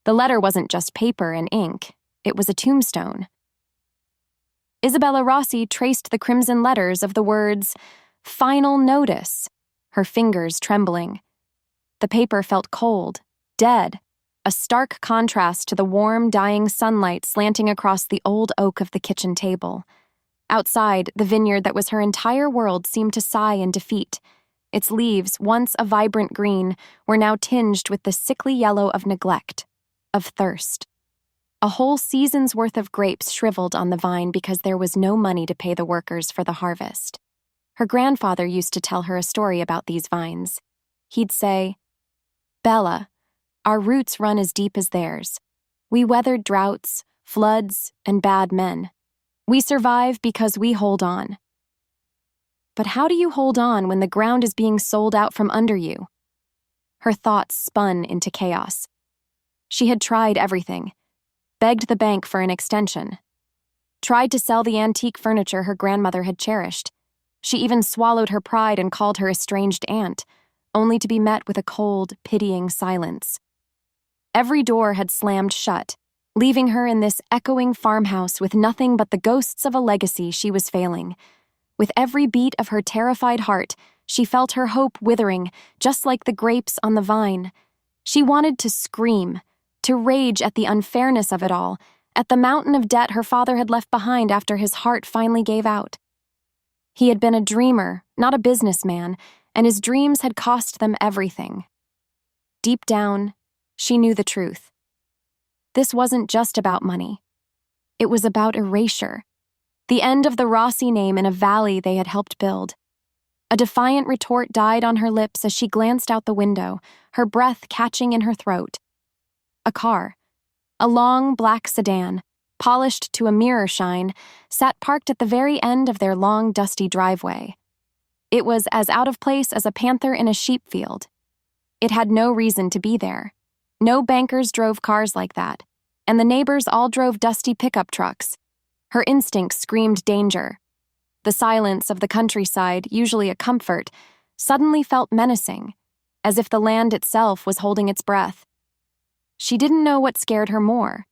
The letter wasn't just paper and ink, it was a tombstone. Isabella Rossi traced the crimson letters of the words, "Final Notice," her fingers trembling. The paper felt cold, dead, a stark contrast to the warm, dying sunlight slanting across the old oak of the kitchen table. Outside, the vineyard that was her entire world seemed to sigh in defeat. Its leaves, once a vibrant green, were now tinged with the sickly yellow of neglect, of thirst. A whole season's worth of grapes shriveled on the vine because there was no money to pay the workers for the harvest. Her grandfather used to tell her a story about these vines. He'd say, "Bella, our roots run as deep as theirs. We weathered droughts, floods, and bad men. We survive because we hold on." But how do you hold on when the ground is being sold out from under you? Her thoughts spun into chaos. She had tried everything. Begged the bank for an extension. Tried to sell the antique furniture her grandmother had cherished. She even swallowed her pride and called her estranged aunt, only to be met with a cold, pitying silence. Every door had slammed shut, leaving her in this echoing farmhouse with nothing but the ghosts of a legacy she was failing. With every beat of her terrified heart, she felt her hope withering, just like the grapes on the vine. She wanted to scream, to rage at the unfairness of it all, at the mountain of debt her father had left behind after his heart finally gave out. He had been a dreamer, not a businessman, and his dreams had cost them everything. Deep down, she knew the truth. This wasn't just about money. It was about erasure, the end of the Rossi name in a valley they had helped build. A defiant retort died on her lips as she glanced out the window, her breath catching in her throat. A car, a long black sedan, polished to a mirror shine, sat parked at the very end of their long, dusty driveway. It was as out of place as a panther in a sheep field. It had no reason to be there. No bankers drove cars like that, and the neighbors all drove dusty pickup trucks. Her instincts screamed danger. The silence of the countryside, usually a comfort, suddenly felt menacing, as if the land itself was holding its breath. She didn't know what scared her more,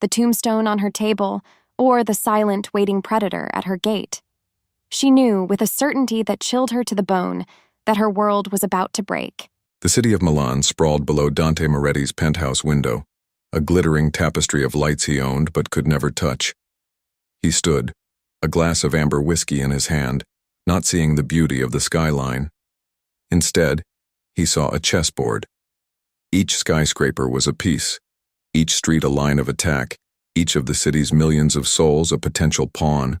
the tombstone on her table or the silent, waiting predator at her gate. She knew, with a certainty that chilled her to the bone, that her world was about to break. The city of Milan sprawled below Dante Moretti's penthouse window, a glittering tapestry of lights he owned but could never touch. He stood, a glass of amber whiskey in his hand, not seeing the beauty of the skyline. Instead, he saw a chessboard. Each skyscraper was a piece, each street a line of attack, each of the city's millions of souls a potential pawn.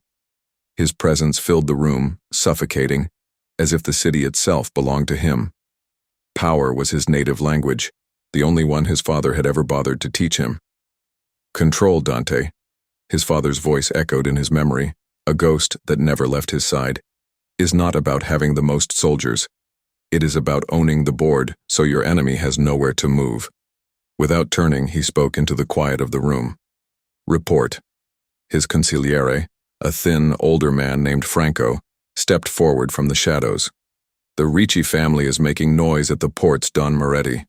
His presence filled the room, suffocating, as if the city itself belonged to him. Power was his native language, the only one his father had ever bothered to teach him. "Control, Dante," his father's voice echoed in his memory, a ghost that never left his side, "is not about having the most soldiers. It is about owning the board so your enemy has nowhere to move." Without turning, he spoke into the quiet of the room. "Report." His consigliere, a thin, older man named Franco, stepped forward from the shadows. "The Ricci family is making noise at the ports, Don Moretti.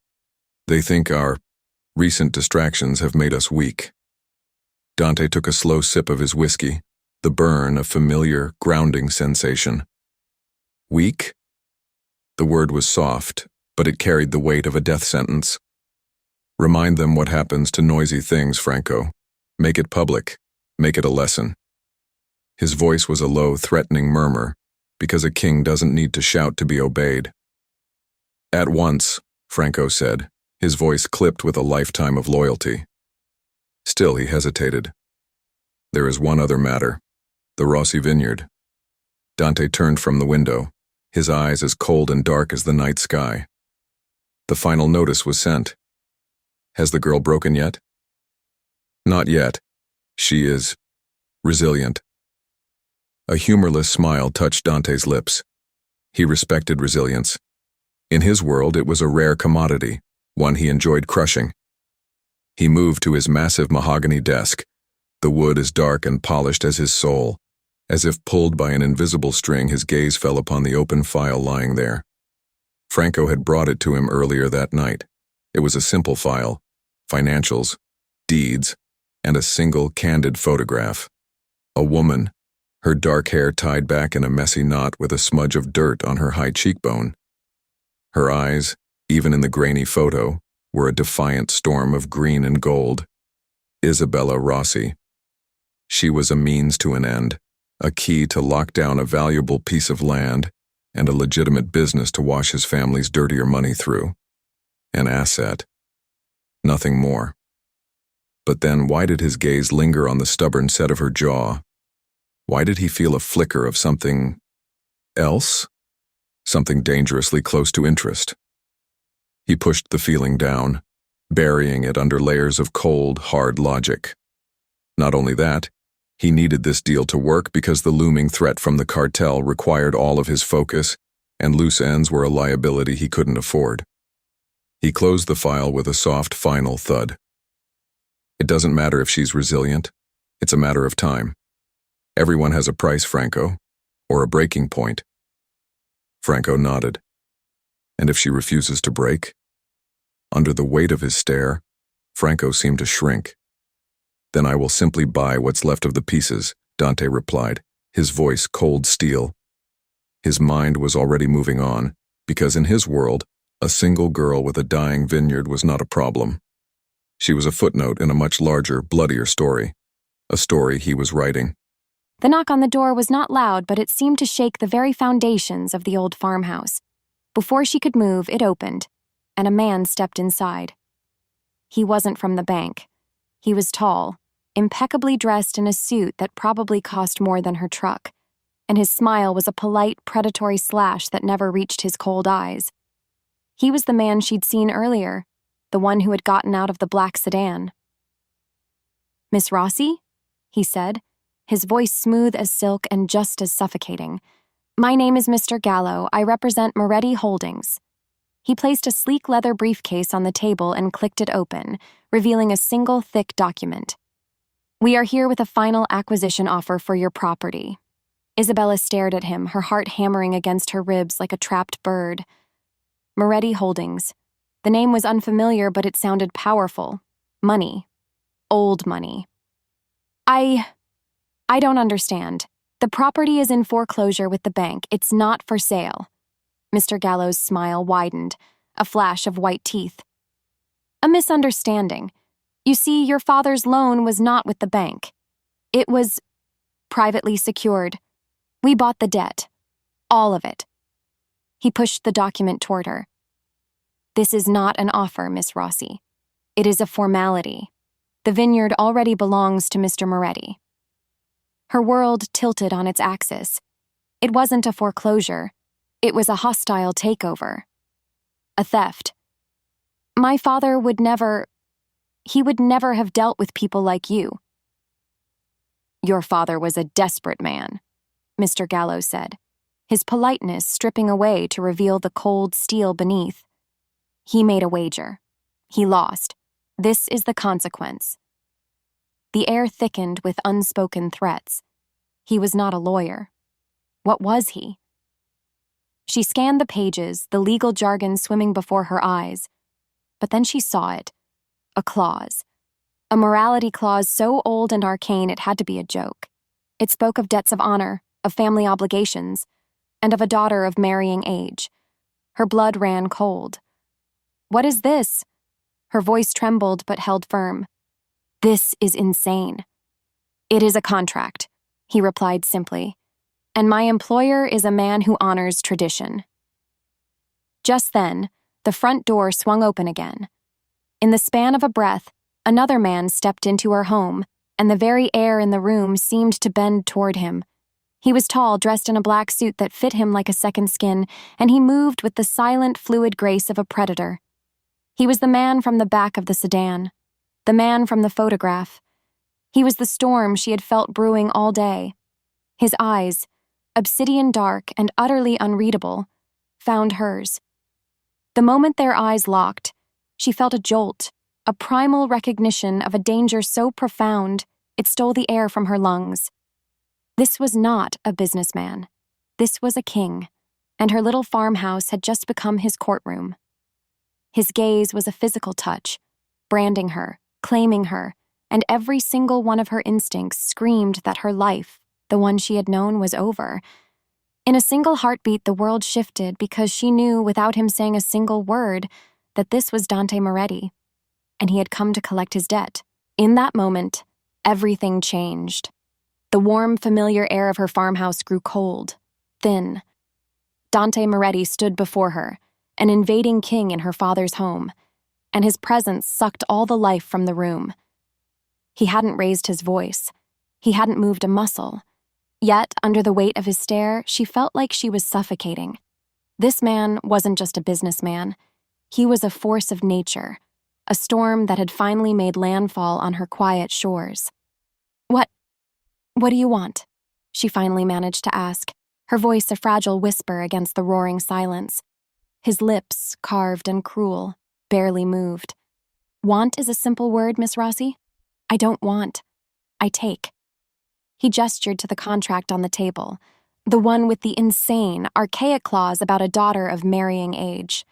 They think our recent distractions have made us weak." Dante took a slow sip of his whiskey, the burn a familiar, grounding sensation. "Weak?" The word was soft, but it carried the weight of a death sentence. "Remind them what happens to noisy things, Franco. Make it public. Make it a lesson." His voice was a low, threatening murmur, because a king doesn't need to shout to be obeyed. "At once," Franco said, his voice clipped with a lifetime of loyalty. Still he hesitated. "There is one other matter. The Rossi vineyard." Dante turned from the window, his eyes as cold and dark as the night sky. "The final notice was sent. Has the girl broken yet?" "Not yet. She is resilient." A humorless smile touched Dante's lips. He respected resilience. In his world, it was a rare commodity, one he enjoyed crushing. He moved to his massive mahogany desk, the wood as dark and polished as his soul. As if pulled by an invisible string, his gaze fell upon the open file lying there. Franco had brought it to him earlier that night. It was a simple file, financials, deeds, and a single candid photograph. A woman, her dark hair tied back in a messy knot with a smudge of dirt on her high cheekbone. Her eyes, even in the grainy photo, were a defiant storm of green and gold. Isabella Rossi. She was a means to an end, a key to lock down a valuable piece of land, and a legitimate business to wash his family's dirtier money through. An asset. Nothing more. But then why did his gaze linger on the stubborn set of her jaw? Why did he feel a flicker of something else? Something dangerously close to interest. He pushed the feeling down, burying it under layers of cold, hard logic. Not only that, he needed this deal to work because the looming threat from the cartel required all of his focus, and loose ends were a liability he couldn't afford. He closed the file with a soft, final thud. It doesn't matter if she's resilient. It's a matter of time. Everyone has a price, Franco, or a breaking point. Franco nodded. And if she refuses to break? Under the weight of his stare, Franco seemed to shrink. Then I will simply buy what's left of the pieces, Dante replied, his voice cold steel. His mind was already moving on, because in his world, a single girl with a dying vineyard was not a problem. She was a footnote in a much larger, bloodier story. A story he was writing. The knock on the door was not loud, but it seemed to shake the very foundations of the old farmhouse. Before she could move, it opened, and a man stepped inside. He wasn't from the bank. He was tall, impeccably dressed in a suit that probably cost more than her truck, and his smile was a polite, predatory slash that never reached his cold eyes. He was the man she'd seen earlier, the one who had gotten out of the black sedan. "Miss Rossi?" he said, his voice smooth as silk and just as suffocating. "My name is Mr. Gallo. I represent Moretti Holdings." He placed a sleek leather briefcase on the table and clicked it open, revealing a single thick document. "We are here with a final acquisition offer for your property." Isabella stared at him, her heart hammering against her ribs like a trapped bird. Moretti Holdings. The name was unfamiliar, but it sounded powerful. Money. Old money. I don't understand. The property is in foreclosure with the bank. It's not for sale." Mr. Gallo's smile widened, a flash of white teeth. "A misunderstanding. You see, your father's loan was not with the bank. It was privately secured. We bought the debt. All of it." He pushed the document toward her. "This is not an offer, Miss Rossi. It is a formality. The vineyard already belongs to Mr. Moretti." Her world tilted on its axis. It wasn't a foreclosure. It was a hostile takeover. A theft. "My father would never have dealt with people like you." "Your father was a desperate man," Mr. Gallo said, his politeness stripping away to reveal the cold steel beneath. "He made a wager. He lost. This is the consequence." The air thickened with unspoken threats. He was not a lawyer. What was he? She scanned the pages, the legal jargon swimming before her eyes. But then she saw it. A clause. A morality clause so old and arcane it had to be a joke. It spoke of debts of honor, of family obligations, and of a daughter of marrying age. Her blood ran cold. "What is this?" Her voice trembled but held firm. "This is insane." "It is a contract," he replied simply, "and my employer is a man who honors tradition." Just then, the front door swung open again. In the span of a breath, another man stepped into her home, and the very air in the room seemed to bend toward him. He was tall, dressed in a black suit that fit him like a second skin, and he moved with the silent, fluid grace of a predator. He was the man from the back of the sedan, the man from the photograph. He was the storm she had felt brewing all day. His eyes, obsidian dark and utterly unreadable, found hers. The moment their eyes locked, she felt a jolt, a primal recognition of a danger so profound it stole the air from her lungs. This was not a businessman. This was a king, and her little farmhouse had just become his courtroom. His gaze was a physical touch, branding her, claiming her, and every single one of her instincts screamed that her life, the one she had known, was over. In a single heartbeat, the world shifted because she knew, without him saying a single word, that this was Dante Moretti, and he had come to collect his debt. In that moment, everything changed. The warm, familiar air of her farmhouse grew cold, thin. Dante Moretti stood before her, an invading king in her father's home, and his presence sucked all the life from the room. He hadn't raised his voice. He hadn't moved a muscle. Yet, under the weight of his stare, she felt like she was suffocating. This man wasn't just a businessman. He was a force of nature, a storm that had finally made landfall on her quiet shores. What do you want?" she finally managed to ask, her voice a fragile whisper against the roaring silence. His lips, carved and cruel, barely moved. "Want is a simple word, Miss Rossi. I don't want. I take." He gestured to the contract on the table, the one with the insane, archaic clause about a daughter of marrying age.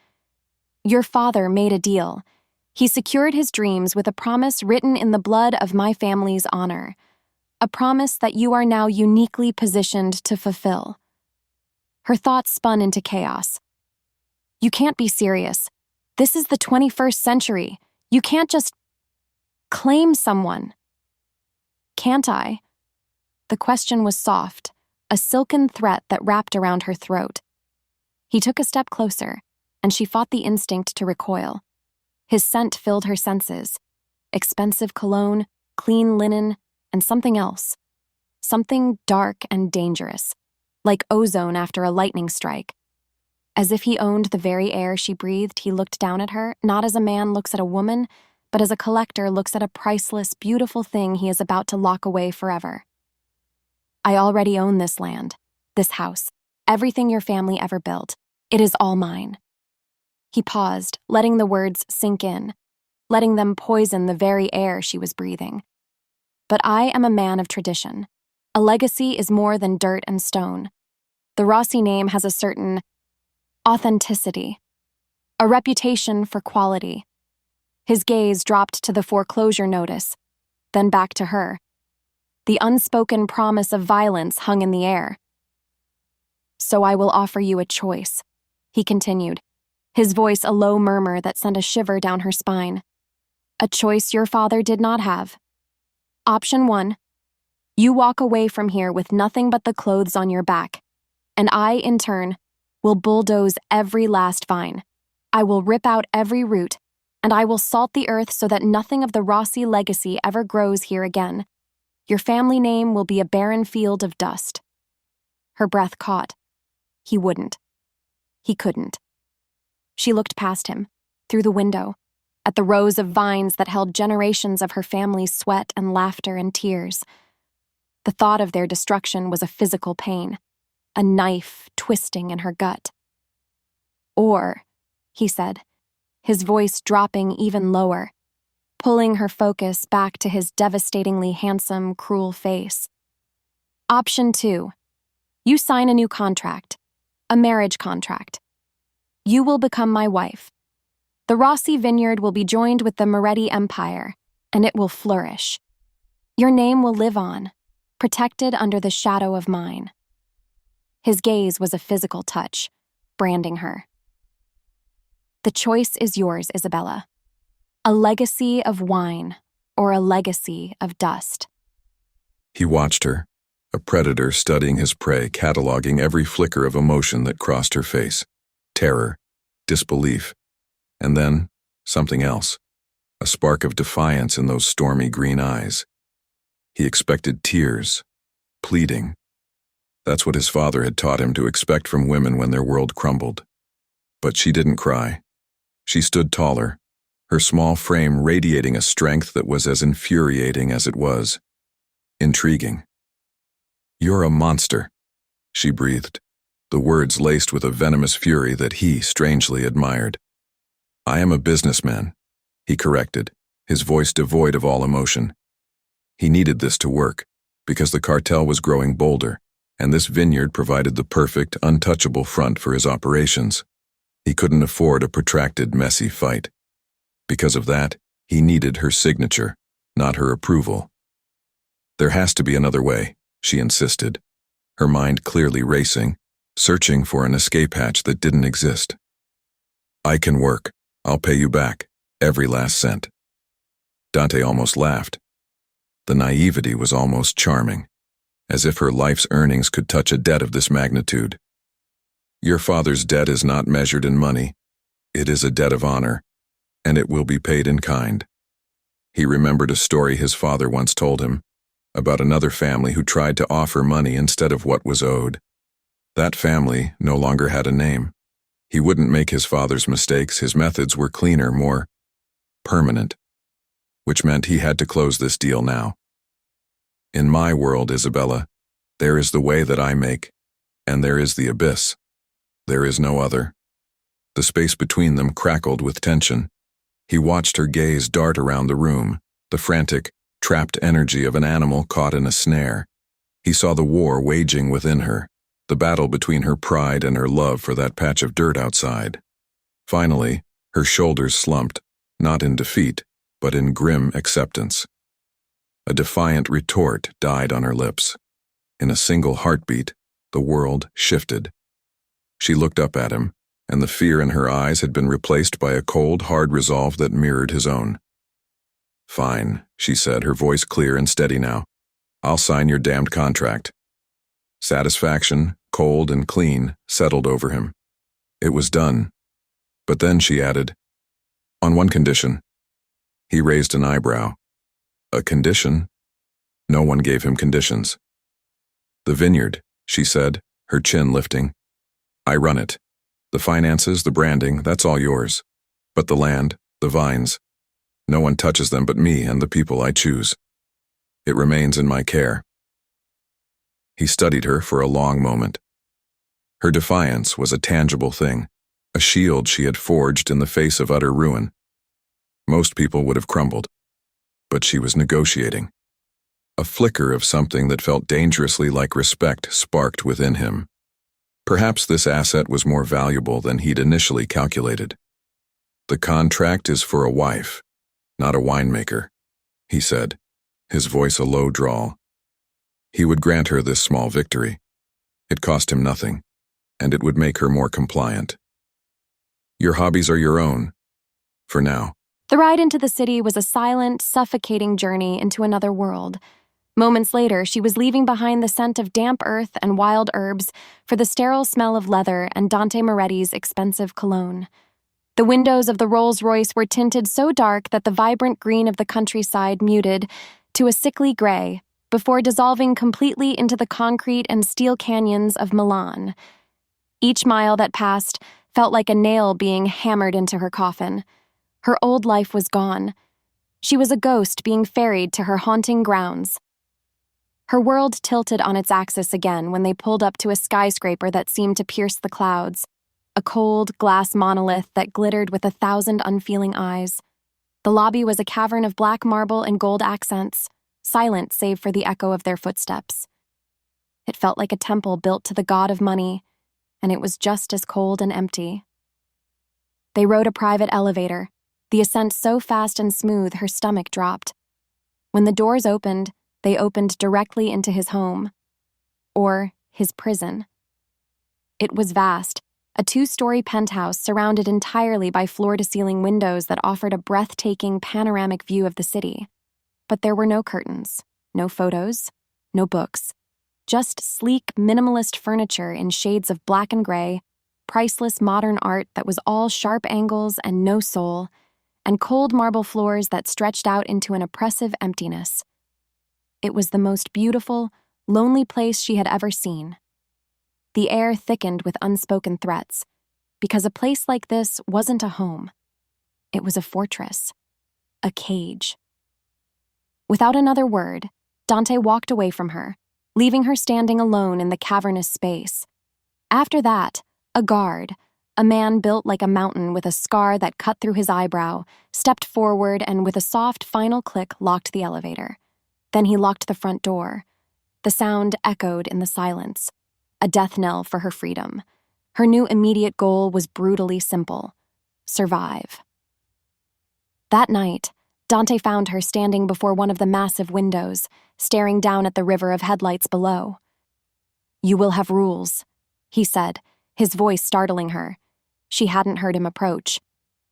"Your father made a deal. He secured his dreams with a promise written in the blood of my family's honor. A promise that you are now uniquely positioned to fulfill." Her thoughts spun into chaos. "You can't be serious. This is the 21st century. You can't just claim someone." "Can't I?" The question was soft, a silken threat that wrapped around her throat. He took a step closer, and she fought the instinct to recoil. His scent filled her senses. Expensive cologne, clean linen, and something else. Something dark and dangerous, like ozone after a lightning strike. As if he owned the very air she breathed, he looked down at her, not as a man looks at a woman, but as a collector looks at a priceless, beautiful thing he is about to lock away forever. "I already own this land, this house, everything your family ever built. It is all mine." He paused, letting the words sink in, letting them poison the very air she was breathing. "But I am a man of tradition. A legacy is more than dirt and stone. The Rossi name has a certain authenticity, a reputation for quality." His gaze dropped to the foreclosure notice, then back to her. The unspoken promise of violence hung in the air. "So I will offer you a choice," he continued, his voice a low murmur that sent a shiver down her spine. "A choice your father did not have. Option 1, you walk away from here with nothing but the clothes on your back, and I, in turn, will bulldoze every last vine. I will rip out every root, and I will salt the earth so that nothing of the Rossi legacy ever grows here again. Your family name will be a barren field of dust." Her breath caught. He wouldn't. He couldn't. She looked past him, through the window, at the rows of vines that held generations of her family's sweat and laughter and tears. The thought of their destruction was a physical pain, a knife twisting in her gut. "Or," he said, his voice dropping even lower, pulling her focus back to his devastatingly handsome, cruel face. "Option 2, you sign a new contract, a marriage contract. You will become my wife. The Rossi vineyard will be joined with the Moretti empire, and it will flourish. Your name will live on, protected under the shadow of mine." His gaze was a physical touch, branding her. "The choice is yours, Isabella. A legacy of wine or a legacy of dust." He watched her, a predator studying his prey, cataloging every flicker of emotion that crossed her face. Terror, disbelief, and then something else, a spark of defiance in those stormy green eyes. He expected tears, pleading. That's what his father had taught him to expect from women when their world crumbled. But she didn't cry. She stood taller, her small frame radiating a strength that was as infuriating as it was intriguing. "You're a monster," she breathed, the words laced with a venomous fury that he strangely admired. "I am a businessman," he corrected, his voice devoid of all emotion. He needed this to work, because the cartel was growing bolder, and this vineyard provided the perfect, untouchable front for his operations. He couldn't afford a protracted, messy fight. Because of that, He needed her signature, not her approval. There has to be another way, she insisted, her mind clearly racing, searching for an escape hatch that didn't exist. I can work. I'll pay you back, every last cent. Dante almost laughed. The naivety was almost charming, as if her life's earnings could touch a debt of this magnitude. Your father's debt is not measured in money. It is a debt of honor, and it will be paid in kind. He remembered a story his father once told him about another family who tried to offer money instead of what was owed. That family no longer had a name. He wouldn't make his father's mistakes. His methods were cleaner, more permanent, which meant he had to close this deal now. In my world, Isabella, there is the way that I make, and there is the abyss. There is no other. The space between them crackled with tension. He watched her gaze dart around the room, the frantic, trapped energy of an animal caught in a snare. He saw the war waging within her, the battle between her pride and her love for that patch of dirt outside. Finally, her shoulders slumped, not in defeat, but in grim acceptance. A defiant retort died on her lips. In a single heartbeat, the world shifted. She looked up at him, and the fear in her eyes had been replaced by a cold, hard resolve that mirrored his own. Fine, she said, her voice clear and steady now. I'll sign your damned contract. Satisfaction, cold and clean, settled over him. It was done. But then she added, on one condition. He raised an eyebrow. A condition? No one gave him conditions. The vineyard, she said, her chin lifting. I run it. The finances, the branding, that's all yours. But the land, the vines, no one touches them but me and the people I choose. It remains in my care. He studied her for a long moment. Her defiance was a tangible thing, a shield she had forged in the face of utter ruin. Most people would have crumbled, but she was negotiating. A flicker of something that felt dangerously like respect sparked within him. Perhaps this asset was more valuable than he'd initially calculated. The contract is for a wife, not a winemaker, he said, his voice a low drawl. He would grant her this small victory. It cost him nothing, and it would make her more compliant. Your hobbies are your own, for now. The ride into the city was a silent, suffocating journey into another world. Moments later, she was leaving behind the scent of damp earth and wild herbs for the sterile smell of leather and Dante Moretti's expensive cologne. The windows of the Rolls-Royce were tinted so dark that the vibrant green of the countryside muted to a sickly gray before dissolving completely into the concrete and steel canyons of Milan. Each mile that passed felt like a nail being hammered into her coffin. Her old life was gone. She was a ghost being ferried to her haunting grounds. Her world tilted on its axis again when they pulled up to a skyscraper that seemed to pierce the clouds, a cold, glass monolith that glittered with 1,000 unfeeling eyes. The lobby was a cavern of black marble and gold accents, silent save for the echo of their footsteps. It felt like a temple built to the god of money, and it was just as cold and empty. They rode a private elevator, the ascent so fast and smooth her stomach dropped. When the doors opened, they opened directly into his home, or his prison. It was vast, a 2-story penthouse surrounded entirely by floor-to-ceiling windows that offered a breathtaking panoramic view of the city. But there were no curtains, no photos, no books, just sleek, minimalist furniture in shades of black and gray, priceless modern art that was all sharp angles and no soul, and cold marble floors that stretched out into an oppressive emptiness. It was the most beautiful, lonely place she had ever seen. The air thickened with unspoken threats, because a place like this wasn't a home. It was a fortress, a cage. Without another word, Dante walked away from her, leaving her standing alone in the cavernous space. After that, a guard, a man built like a mountain with a scar that cut through his eyebrow, stepped forward and with a soft final click locked the elevator. Then he locked the front door. The sound echoed in the silence, a death knell for her freedom. Her new immediate goal was brutally simple: survive. That night, Dante found her standing before one of the massive windows, staring down at the river of headlights below. "You will have rules," he said, his voice startling her. She hadn't heard him approach.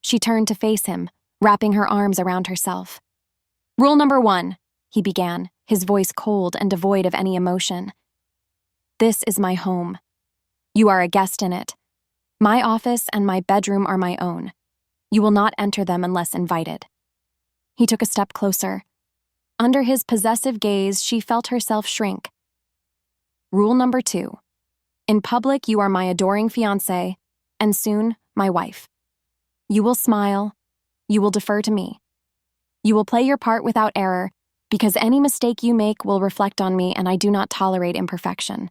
She turned to face him, wrapping her arms around herself. "Rule number 1, he began, his voice cold and devoid of any emotion. "This is my home. You are a guest in it. My office and my bedroom are my own. You will not enter them unless invited." He took a step closer. Under his possessive gaze, she felt herself shrink. "Rule number 2. In public, you are my adoring fiancé, and soon, my wife. You will smile. You will defer to me. You will play your part without error, because any mistake you make will reflect on me, and I do not tolerate imperfection."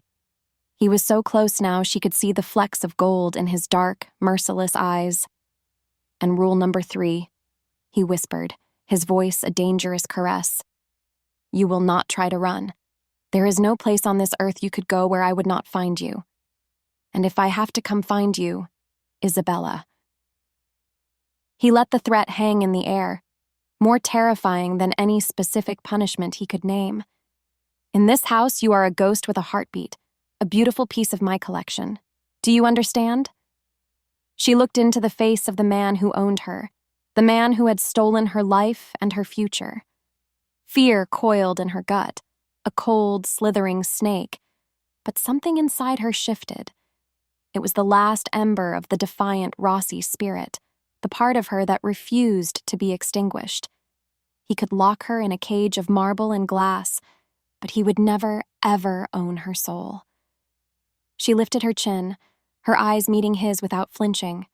He was so close now she could see the flecks of gold in his dark, merciless eyes. "And rule number 3, he whispered, his voice a dangerous caress. "You will not try to run. There is no place on this earth you could go where I would not find you. And if I have to come find you, Isabella." He let the threat hang in the air, more terrifying than any specific punishment he could name. "In this house, you are a ghost with a heartbeat, a beautiful piece of my collection. Do you understand?" She looked into the face of the man who owned her, the man who had stolen her life and her future. Fear coiled in her gut, a cold, slithering snake, but something inside her shifted. It was the last ember of the defiant Rossi spirit, the part of her that refused to be extinguished. He could lock her in a cage of marble and glass, but he would never, ever own her soul. She lifted her chin, her eyes meeting his without flinching.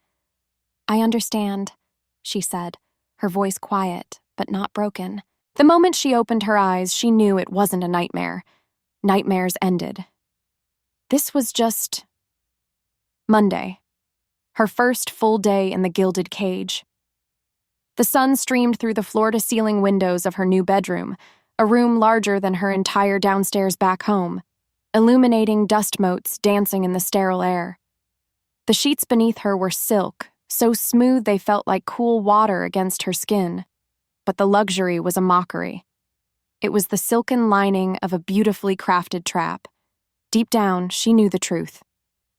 "I understand," she said, her voice quiet, but not broken. The moment she opened her eyes, she knew it wasn't a nightmare. Nightmares ended. This was just Monday, her first full day in the gilded cage. The sun streamed through the floor-to-ceiling windows of her new bedroom, a room larger than her entire downstairs back home, illuminating dust motes dancing in the sterile air. The sheets beneath her were silk, so smooth they felt like cool water against her skin. But the luxury was a mockery. It was the silken lining of a beautifully crafted trap. Deep down, she knew the truth.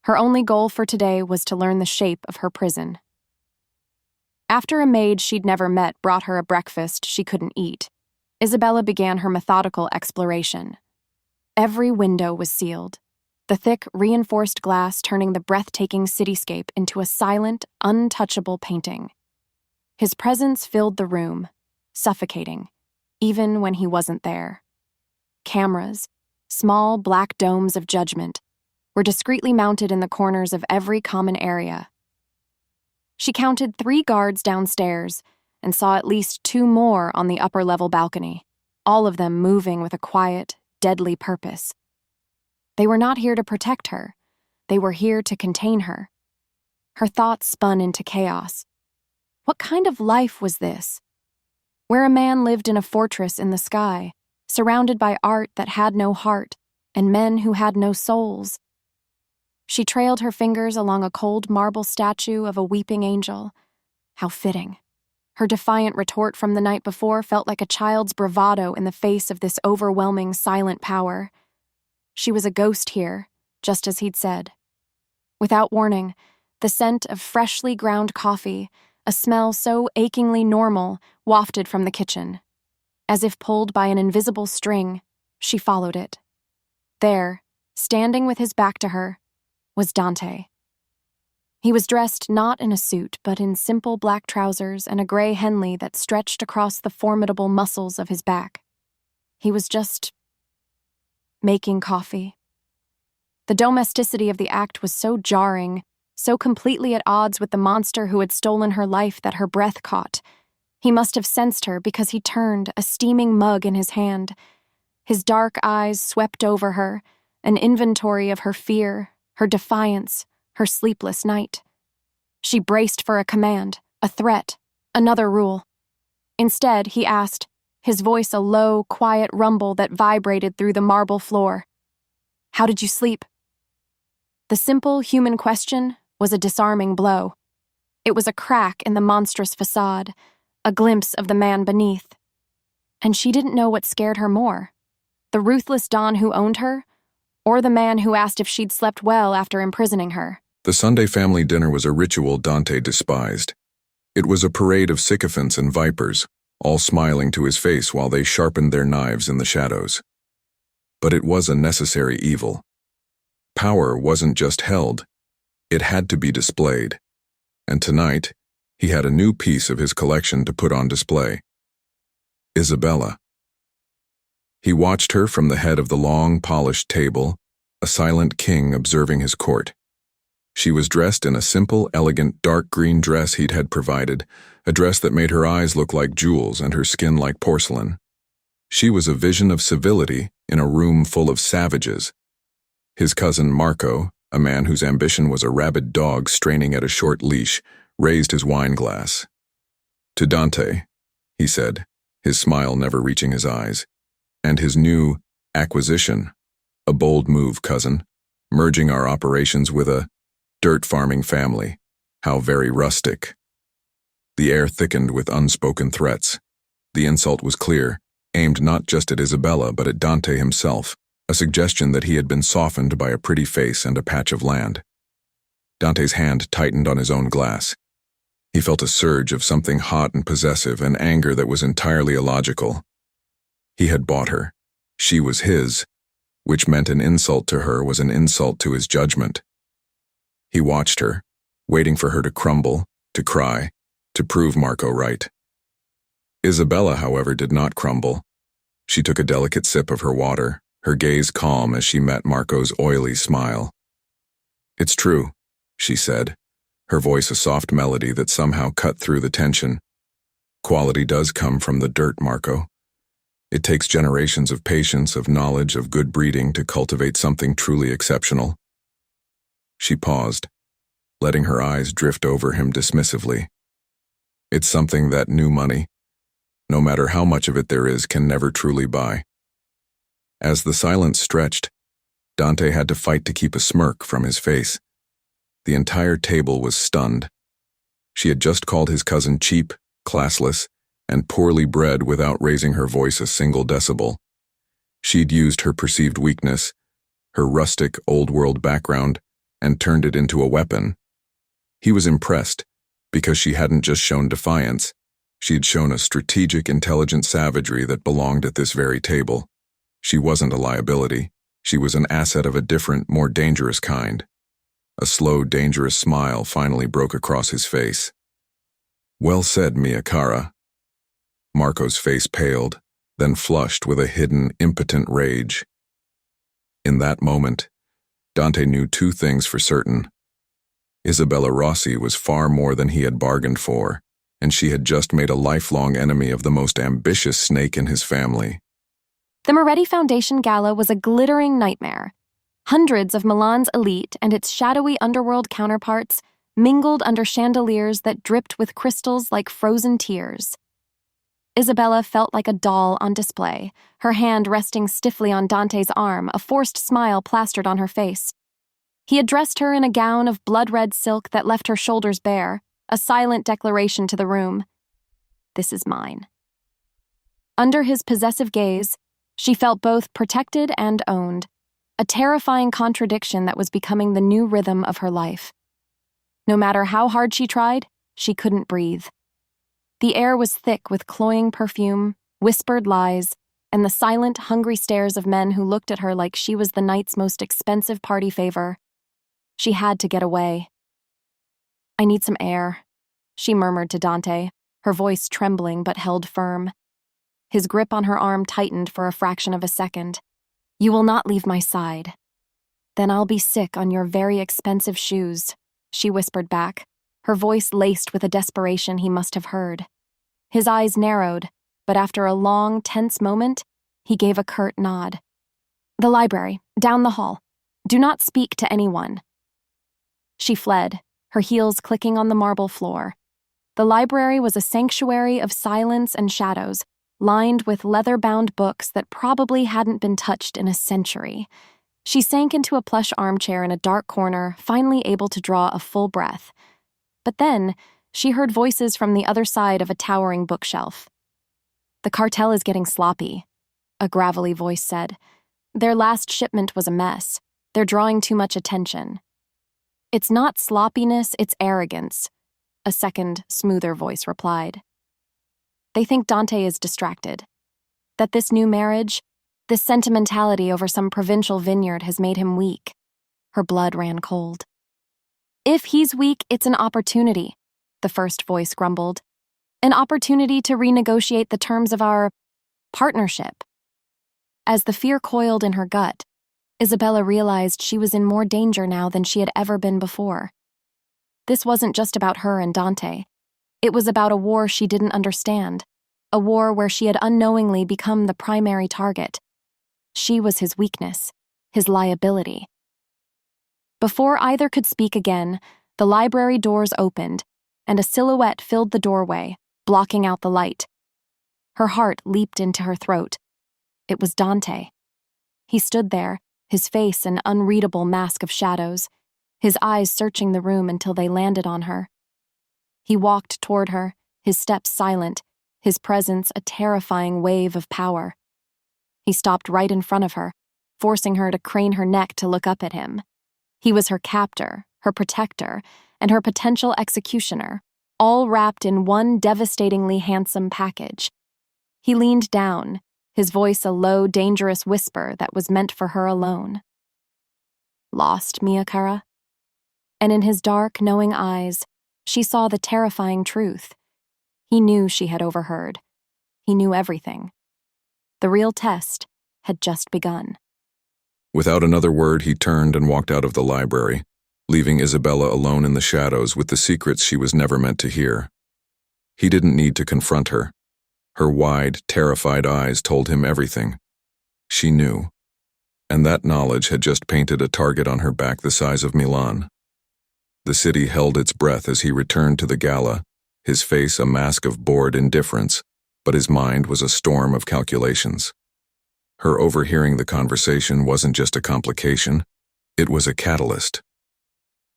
Her only goal for today was to learn the shape of her prison. After a maid she'd never met brought her a breakfast she couldn't eat, Isabella began her methodical exploration. Every window was sealed, the thick, reinforced glass turning the breathtaking cityscape into a silent, untouchable painting. His presence filled the room, suffocating, even when he wasn't there. Cameras, small black domes of judgment, were discreetly mounted in the corners of every common area. She counted 3 guards downstairs and saw at least 2 more on the upper-level balcony, all of them moving with a quiet, deadly purpose. They were not here to protect her. They were here to contain her. Her thoughts spun into chaos. What kind of life was this? Where a man lived in a fortress in the sky, surrounded by art that had no heart, and men who had no souls. She trailed her fingers along a cold marble statue of a weeping angel. How fitting. Her defiant retort from the night before felt like a child's bravado in the face of this overwhelming silent power. She was a ghost here, just as he'd said. Without warning, the scent of freshly ground coffee, a smell so achingly normal, wafted from the kitchen. As if pulled by an invisible string, she followed it. There, standing with his back to her, was Dante. He was dressed not in a suit, but in simple black trousers and a gray Henley that stretched across the formidable muscles of his back. He was just making coffee. The domesticity of the act was so jarring, so completely at odds with the monster who had stolen her life that her breath caught. He must have sensed her because he turned, a steaming mug in his hand. His dark eyes swept over her, an inventory of her fear, her defiance, her sleepless night. She braced for a command, a threat, another rule. Instead, he asked, his voice a low, quiet rumble that vibrated through the marble floor. "How did you sleep?" The simple human question was a disarming blow. It was a crack in the monstrous facade, a glimpse of the man beneath. And she didn't know what scared her more, the ruthless Don who owned her, or the man who asked if she'd slept well after imprisoning her. The Sunday family dinner was a ritual Dante despised. It was a parade of sycophants and vipers, all smiling to his face while they sharpened their knives in the shadows. But it was a necessary evil. Power wasn't just held, it had to be displayed. And tonight, he had a new piece of his collection to put on display. Isabella. He watched her from the head of the long, polished table, a silent king observing his court. She was dressed in a simple, elegant, dark green dress he'd had provided, a dress that made her eyes look like jewels and her skin like porcelain. She was a vision of civility in a room full of savages. His cousin Marco, a man whose ambition was a rabid dog straining at a short leash, raised his wine glass. "To Dante," he said, his smile never reaching his eyes, "and his new acquisition. A bold move, cousin, merging our operations with a dirt farming family. How very rustic." The air thickened with unspoken threats. The insult was clear, aimed not just at Isabella but at Dante himself, a suggestion that he had been softened by a pretty face and a patch of land. Dante's hand tightened on his own glass. He felt a surge of something hot and possessive, an anger that was entirely illogical. He had bought her. She was his, which meant an insult to her was an insult to his judgment. He watched her, waiting for her to crumble, to cry, to prove Marco right. Isabella, however, did not crumble. She took a delicate sip of her water, her gaze calm as she met Marco's oily smile. "It's true," she said, her voice a soft melody that somehow cut through the tension. "Quality does come from the dirt, Marco. It takes generations of patience, of knowledge, of good breeding to cultivate something truly exceptional." She paused, letting her eyes drift over him dismissively. "It's something that new money, no matter how much of it there is, can never truly buy." As the silence stretched, Dante had to fight to keep a smirk from his face. The entire table was stunned. She had just called his cousin cheap, classless, and poorly bred without raising her voice a single decibel. She'd used her perceived weakness, her rustic, old-world background, and turned it into a weapon. He was impressed, because she hadn't just shown defiance, she'd shown a strategic, intelligent savagery that belonged at this very table. She wasn't a liability. She was an asset of a different, more dangerous kind. A slow, dangerous smile finally broke across his face. "Well said, mia cara." Marco's face paled, then flushed with a hidden, impotent rage. In that moment, Dante knew two things for certain. Isabella Rossi was far more than he had bargained for, and she had just made a lifelong enemy of the most ambitious snake in his family. The Moretti Foundation Gala was a glittering nightmare. Hundreds of Milan's elite and its shadowy underworld counterparts mingled under chandeliers that dripped with crystals like frozen tears. Isabella felt like a doll on display, her hand resting stiffly on Dante's arm, a forced smile plastered on her face. He had dressed her in a gown of blood-red silk that left her shoulders bare, a silent declaration to the room. "This is mine." Under his possessive gaze, she felt both protected and owned, a terrifying contradiction that was becoming the new rhythm of her life. No matter how hard she tried, she couldn't breathe. The air was thick with cloying perfume, whispered lies, and the silent, hungry stares of men who looked at her like she was the night's most expensive party favor. She had to get away. "I need some air," she murmured to Dante, her voice trembling but held firm. His grip on her arm tightened for a fraction of a second. "You will not leave my side." "Then I'll be sick on your very expensive shoes," she whispered back, her voice laced with a desperation he must have heard. His eyes narrowed, but after a long, tense moment, he gave a curt nod. "The library, down the hall. Do not speak to anyone." She fled, her heels clicking on the marble floor. The library was a sanctuary of silence and shadows, lined with leather-bound books that probably hadn't been touched in a century. She sank into a plush armchair in a dark corner, finally able to draw a full breath. But then, she heard voices from the other side of a towering bookshelf. "The cartel is getting sloppy," a gravelly voice said. "Their last shipment was a mess. They're drawing too much attention." "It's not sloppiness, it's arrogance," a second, smoother voice replied. "They think Dante is distracted. That this new marriage, this sentimentality over some provincial vineyard has made him weak." Her blood ran cold. "If he's weak, it's an opportunity," the first voice grumbled. "An opportunity to renegotiate the terms of our partnership." As the fear coiled in her gut, Isabella realized she was in more danger now than she had ever been before. This wasn't just about her and Dante. It was about a war she didn't understand, a war where she had unknowingly become the primary target. She was his weakness, his liability. Before either could speak again, the library doors opened, and a silhouette filled the doorway, blocking out the light. Her heart leaped into her throat. It was Dante. He stood there, his face an unreadable mask of shadows, his eyes searching the room until they landed on her. He walked toward her, his steps silent, his presence a terrifying wave of power. He stopped right in front of her, forcing her to crane her neck to look up at him. He was her captor, her protector, and her potential executioner, all wrapped in one devastatingly handsome package. He leaned down, his voice a low, dangerous whisper that was meant for her alone. "Lost, Mia Cara?" And in his dark, knowing eyes, she saw the terrifying truth. He knew she had overheard. He knew everything. The real test had just begun. Without another word, he turned and walked out of the library, leaving Isabella alone in the shadows with the secrets she was never meant to hear. He didn't need to confront her. Her wide, terrified eyes told him everything. She knew. And that knowledge had just painted a target on her back the size of Milan. The city held its breath as he returned to the gala, his face a mask of bored indifference, but his mind was a storm of calculations. Her overhearing the conversation wasn't just a complication, it was a catalyst.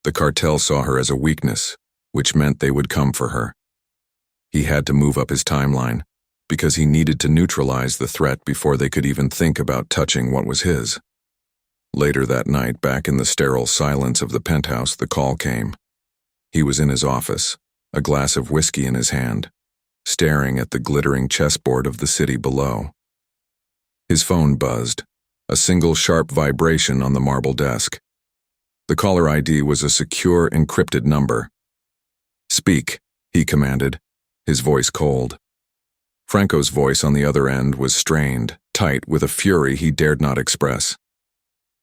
The cartel saw her as a weakness, which meant they would come for her. He had to move up his timeline, because he needed to neutralize the threat before they could even think about touching what was his. Later that night, back in the sterile silence of the penthouse, the call came. He was in his office, a glass of whiskey in his hand, staring at the glittering chessboard of the city below. His phone buzzed, a single sharp vibration on the marble desk. The caller ID was a secure, encrypted number. "Speak," he commanded, his voice cold. Franco's voice on the other end was strained, tight, with a fury he dared not express.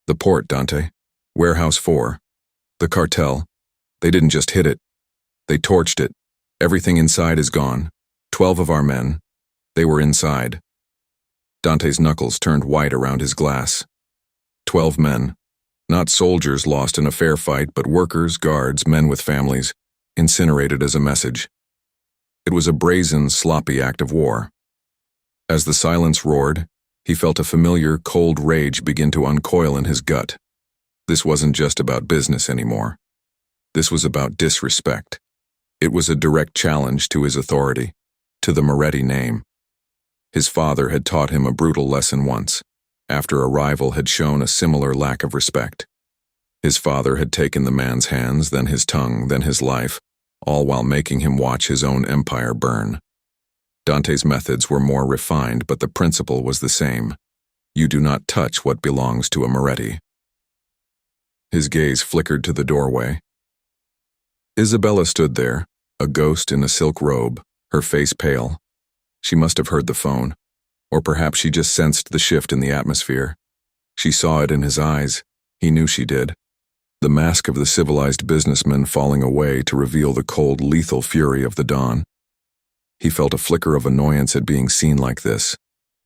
"The port, Dante. Warehouse 4. The cartel. They didn't just hit it. They torched it. Everything inside is gone. 12 of our men. They were inside." Dante's knuckles turned white around his glass. 12 men. Not soldiers lost in a fair fight, but workers, guards, men with families, incinerated as a message. It was a brazen, sloppy act of war. As the silence roared, he felt a familiar, cold rage begin to uncoil in his gut. This wasn't just about business anymore. This was about disrespect. It was a direct challenge to his authority, to the Moretti name. His father had taught him a brutal lesson once, after a rival had shown a similar lack of respect. His father had taken the man's hands, then his tongue, then his life, all while making him watch his own empire burn. Dante's methods were more refined, but the principle was the same. You do not touch what belongs to a Moretti. His gaze flickered to the doorway. Isabella stood there, a ghost in a silk robe, her face pale. She must have heard the phone, or perhaps she just sensed the shift in the atmosphere. She saw it in his eyes. He knew she did. The mask of the civilized businessman falling away to reveal the cold, lethal fury of the dawn. He felt a flicker of annoyance at being seen like this,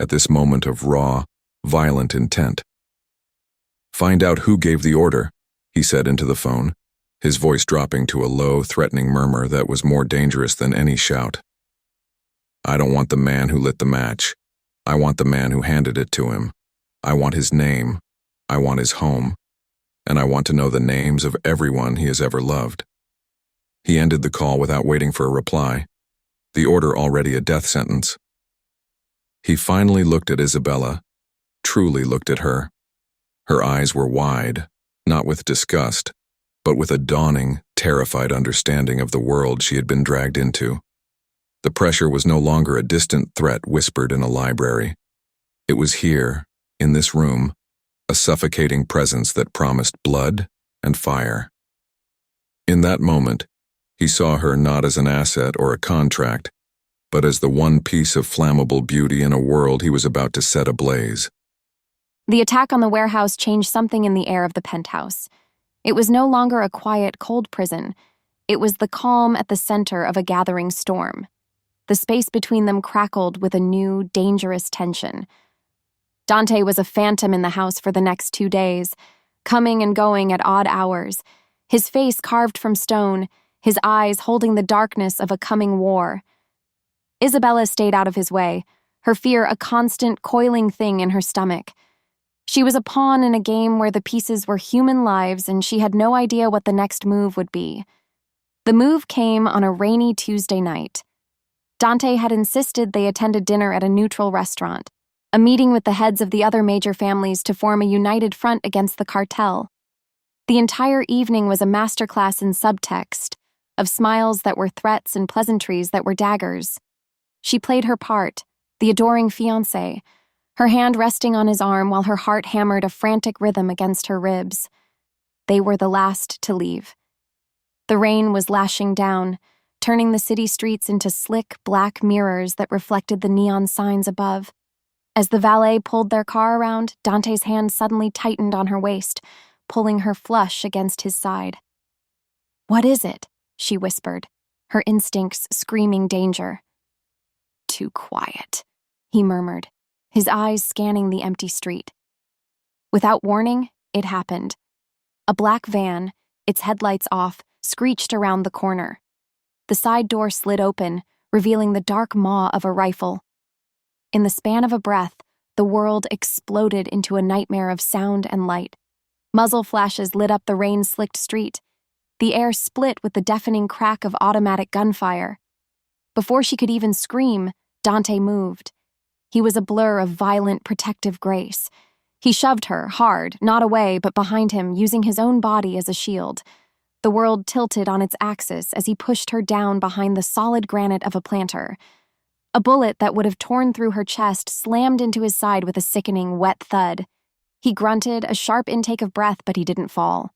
at this moment of raw, violent intent. "Find out who gave the order," he said into the phone, his voice dropping to a low, threatening murmur that was more dangerous than any shout. "I don't want the man who lit the match. I want the man who handed it to him. I want his name. I want his home. And I want to know the names of everyone he has ever loved." He ended the call without waiting for a reply, the order already a death sentence. He finally looked at Isabella, truly looked at her. Her eyes were wide, not with disgust, but with a dawning, terrified understanding of the world she had been dragged into. The pressure was no longer a distant threat whispered in a library. It was here, in this room, a suffocating presence that promised blood and fire. In that moment, he saw her not as an asset or a contract, but as the one piece of flammable beauty in a world he was about to set ablaze. The attack on the warehouse changed something in the air of the penthouse. It was no longer a quiet, cold prison. It was the calm at the center of a gathering storm. The space between them crackled with a new, dangerous tension. Dante was a phantom in the house for the next 2 days, coming and going at odd hours, his face carved from stone, his eyes holding the darkness of a coming war. Isabella stayed out of his way, her fear a constant, coiling thing in her stomach. She was a pawn in a game where the pieces were human lives and she had no idea what the next move would be. The move came on a rainy Tuesday night. Dante had insisted they attend a dinner at a neutral restaurant, a meeting with the heads of the other major families to form a united front against the cartel. The entire evening was a masterclass in subtext, of smiles that were threats and pleasantries that were daggers. She played her part, the adoring fiancé, her hand resting on his arm while her heart hammered a frantic rhythm against her ribs. They were the last to leave. The rain was lashing down, turning the city streets into slick, black mirrors that reflected the neon signs above. As the valet pulled their car around, Dante's hand suddenly tightened on her waist, pulling her flush against his side. "What is it?" she whispered, her instincts screaming danger. "Too quiet," he murmured, his eyes scanning the empty street. Without warning, it happened. A black van, its headlights off, screeched around the corner. The side door slid open, revealing the dark maw of a rifle. In the span of a breath, the world exploded into a nightmare of sound and light. Muzzle flashes lit up the rain-slicked street. The air split with the deafening crack of automatic gunfire. Before she could even scream, Dante moved. He was a blur of violent, protective grace. He shoved her, hard, not away, but behind him, using his own body as a shield. The world tilted on its axis as he pushed her down behind the solid granite of a planter. A bullet that would have torn through her chest slammed into his side with a sickening, wet thud. He grunted, a sharp intake of breath, but he didn't fall.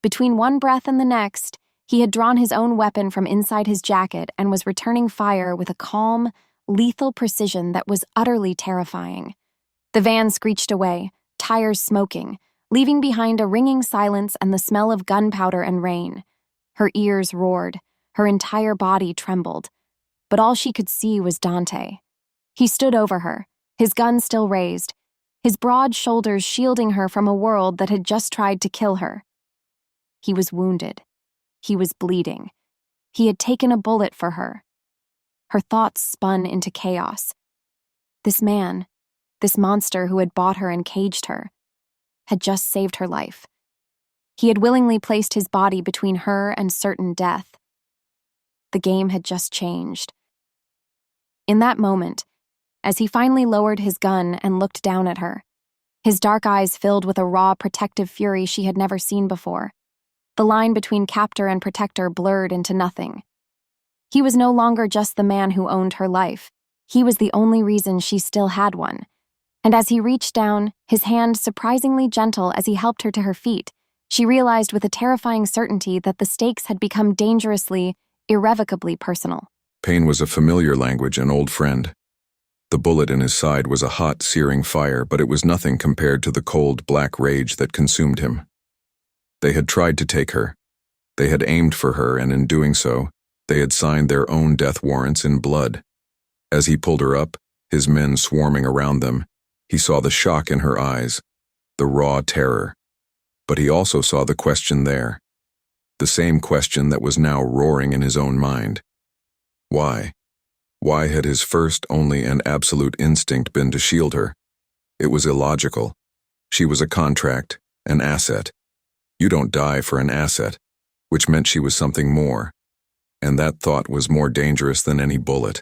Between one breath and the next, he had drawn his own weapon from inside his jacket and was returning fire with a calm, lethal precision that was utterly terrifying. The van screeched away, tires smoking, leaving behind a ringing silence and the smell of gunpowder and rain. Her ears roared, her entire body trembled, but all she could see was Dante. He stood over her, his gun still raised, his broad shoulders shielding her from a world that had just tried to kill her. He was wounded. He was bleeding. He had taken a bullet for her. Her thoughts spun into chaos. This man, this monster who had bought her and caged her, had just saved her life. He had willingly placed his body between her and certain death. The game had just changed. In that moment, as he finally lowered his gun and looked down at her, his dark eyes filled with a raw, protective fury she had never seen before. The line between captor and protector blurred into nothing. He was no longer just the man who owned her life. He was the only reason she still had one. And as he reached down, his hand surprisingly gentle as he helped her to her feet, she realized with a terrifying certainty that the stakes had become dangerously, irrevocably personal. Pain was a familiar language, an old friend. The bullet in his side was a hot, searing fire, but it was nothing compared to the cold, black rage that consumed him. They had tried to take her. They had aimed for her, and in doing so, they had signed their own death warrants in blood. As he pulled her up, his men swarming around them, he saw the shock in her eyes, the raw terror. But he also saw the question there, the same question that was now roaring in his own mind. Why? Why had his first, only, and absolute instinct been to shield her? It was illogical. She was a contract, an asset. You don't die for an asset. which meant she was something more, and that thought was more dangerous than any bullet.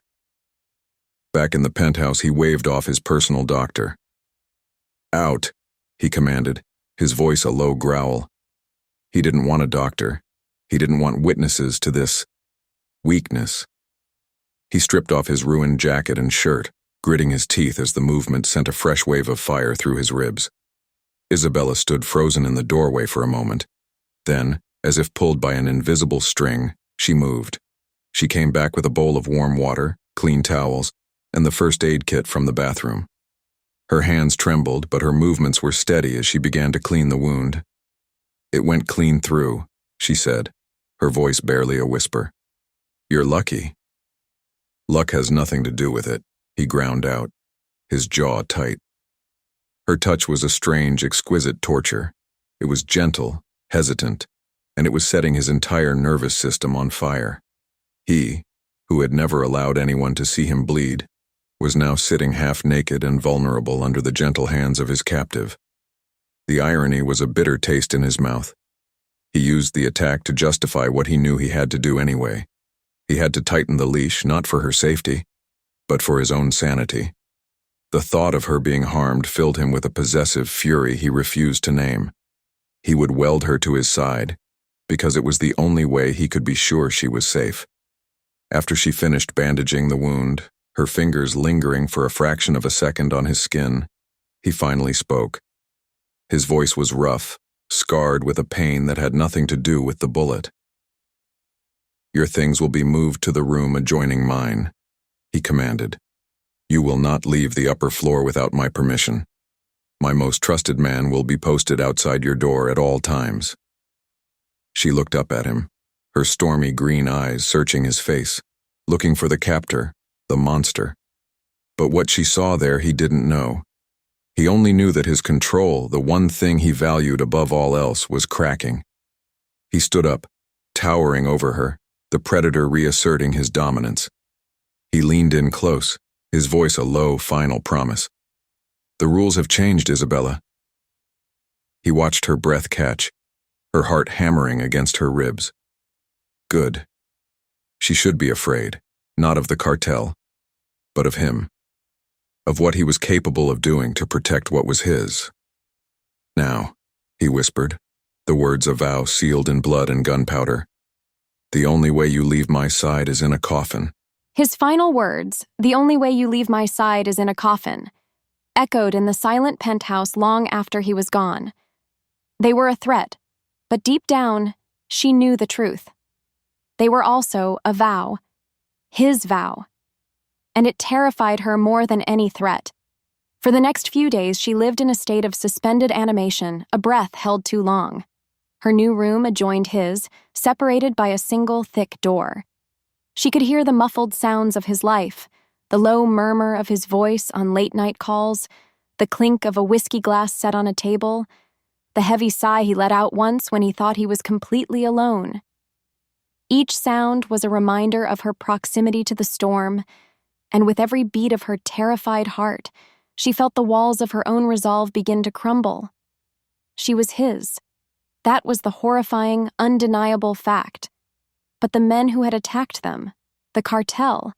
Back in the penthouse, he waved off his personal doctor. "Out," he commanded, his voice a low growl. He didn't want a doctor. He didn't want witnesses to this weakness. He stripped off his ruined jacket and shirt, gritting his teeth as the movement sent a fresh wave of fire through his ribs. Isabella stood frozen in the doorway for a moment. Then, as if pulled by an invisible string, she moved. She came back with a bowl of warm water, clean towels, and the first aid kit from the bathroom. Her hands trembled, but her movements were steady as she began to clean the wound. "It went clean through," she said, her voice barely a whisper. "You're lucky." "Luck has nothing to do with it," he ground out, his jaw tight. Her touch was a strange, exquisite torture. It was gentle, hesitant, and it was setting his entire nervous system on fire. He, who had never allowed anyone to see him bleed, was now sitting half-naked and vulnerable under the gentle hands of his captive. The irony was a bitter taste in his mouth. He used the attack to justify what he knew he had to do anyway. He had to tighten the leash, not for her safety, but for his own sanity. The thought of her being harmed filled him with a possessive fury he refused to name. He would weld her to his side, because it was the only way he could be sure she was safe. After she finished bandaging the wound, her fingers lingering for a fraction of a second on his skin, he finally spoke. His voice was rough, scarred with a pain that had nothing to do with the bullet. "Your things will be moved to the room adjoining mine," he commanded. "You will not leave the upper floor without my permission. My most trusted man will be posted outside your door at all times." She looked up at him, her stormy green eyes searching his face, looking for the captor, the monster. But what she saw there he didn't know. He only knew that his control, the one thing he valued above all else, was cracking. He stood up, towering over her, the predator reasserting his dominance. He leaned in close, his voice a low, final promise. "The rules have changed, Isabella." He watched her breath catch, her heart hammering against her ribs. Good. She should be afraid, not of the cartel, but of him, of what he was capable of doing to protect what was his. "Now," he whispered, the words a vow sealed in blood and gunpowder, "the only way you leave my side is in a coffin." His final words, "The only way you leave my side is in a coffin," echoed in the silent penthouse long after he was gone. They were a threat, but deep down, she knew the truth. They were also a vow, his vow, and it terrified her more than any threat. For the next few days, she lived in a state of suspended animation, a breath held too long. Her new room adjoined his, separated by a single thick door. She could hear the muffled sounds of his life, the low murmur of his voice on late-night calls, the clink of a whiskey glass set on a table, the heavy sigh he let out once when he thought he was completely alone. Each sound was a reminder of her proximity to the storm, and with every beat of her terrified heart, she felt the walls of her own resolve begin to crumble. She was his. That was the horrifying, undeniable fact. But the men who had attacked them, the cartel,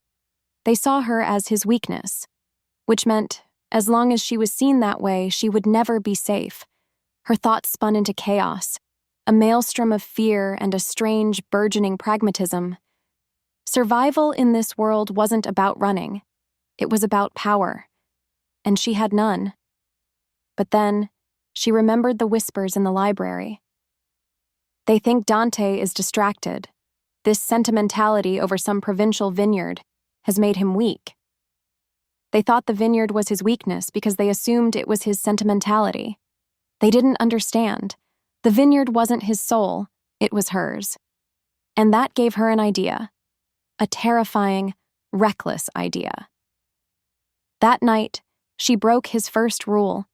they saw her as his weakness, which meant, as long as she was seen that way, she would never be safe. Her thoughts spun into chaos, a maelstrom of fear and a strange, burgeoning pragmatism. Survival in this world wasn't about running. It was about power, and she had none. But then, she remembered the whispers in the library. They think Dante is distracted. This sentimentality over some provincial vineyard has made him weak. They thought the vineyard was his weakness because they assumed it was his sentimentality. They didn't understand. The vineyard wasn't his soul, it was hers. And that gave her an idea. A terrifying, reckless idea. That night, she broke his first rule.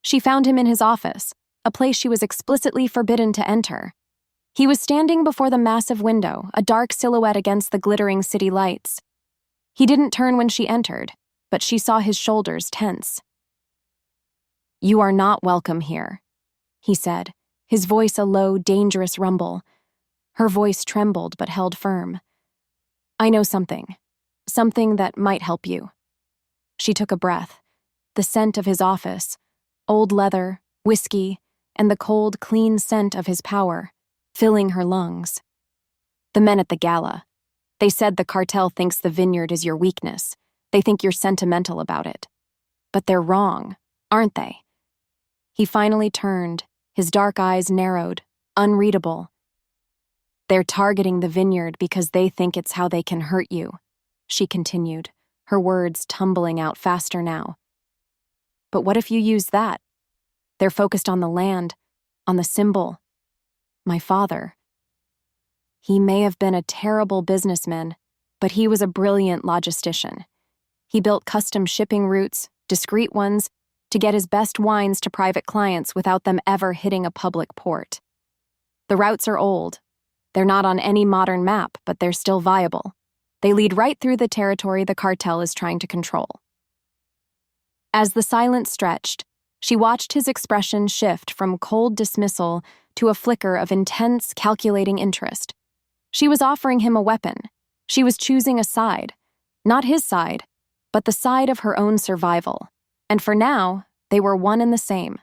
She found him in his office, a place she was explicitly forbidden to enter. He was standing before the massive window, a dark silhouette against the glittering city lights. He didn't turn when she entered, but she saw his shoulders tense. "You are not welcome here," he said, his voice a low, dangerous rumble. Her voice trembled but held firm. "I know something. Something that might help you." She took a breath. The scent of his office, old leather, whiskey, and the cold, clean scent of his power, filling her lungs. "The men at the gala. They said the cartel thinks the vineyard is your weakness. They think you're sentimental about it. But they're wrong, aren't they?" He finally turned, his dark eyes narrowed, unreadable. "They're targeting the vineyard because they think it's how they can hurt you," she continued, her words tumbling out faster now. "But what if you use that? They're focused on the land, on the symbol. My father. He may have been a terrible businessman, but he was a brilliant logistician. He built custom shipping routes, discreet ones, to get his best wines to private clients without them ever hitting a public port. The routes are old. They're not on any modern map, but they're still viable. They lead right through the territory the cartel is trying to control." As the silence stretched, she watched his expression shift from cold dismissal to a flicker of intense, calculating interest. She was offering him a weapon. She was choosing a side. Not his side, but the side of her own survival. And for now, they were one and the same.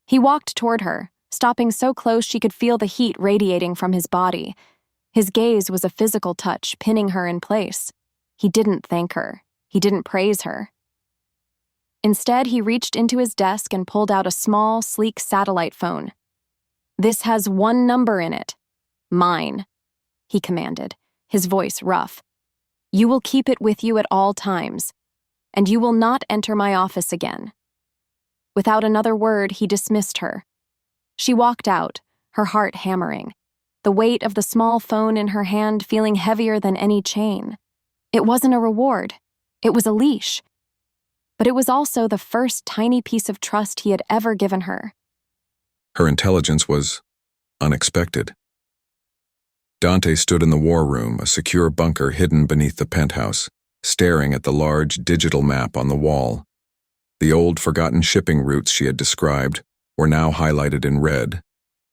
He walked toward her, stopping so close she could feel the heat radiating from his body. His gaze was a physical touch, pinning her in place. He didn't thank her. He didn't praise her. Instead, he reached into his desk and pulled out a small, sleek satellite phone. "This has one number in it. Mine," he commanded, his voice rough. "You will keep it with you at all times, and you will not enter my office again." Without another word, he dismissed her. She walked out, her heart hammering, the weight of the small phone in her hand feeling heavier than any chain. It wasn't a reward. It was a leash. But it was also the first tiny piece of trust he had ever given her. Her intelligence was unexpected. Dante stood in the war room, a secure bunker hidden beneath the penthouse, staring at the large digital map on the wall. The old, forgotten shipping routes she had described were now highlighted in red,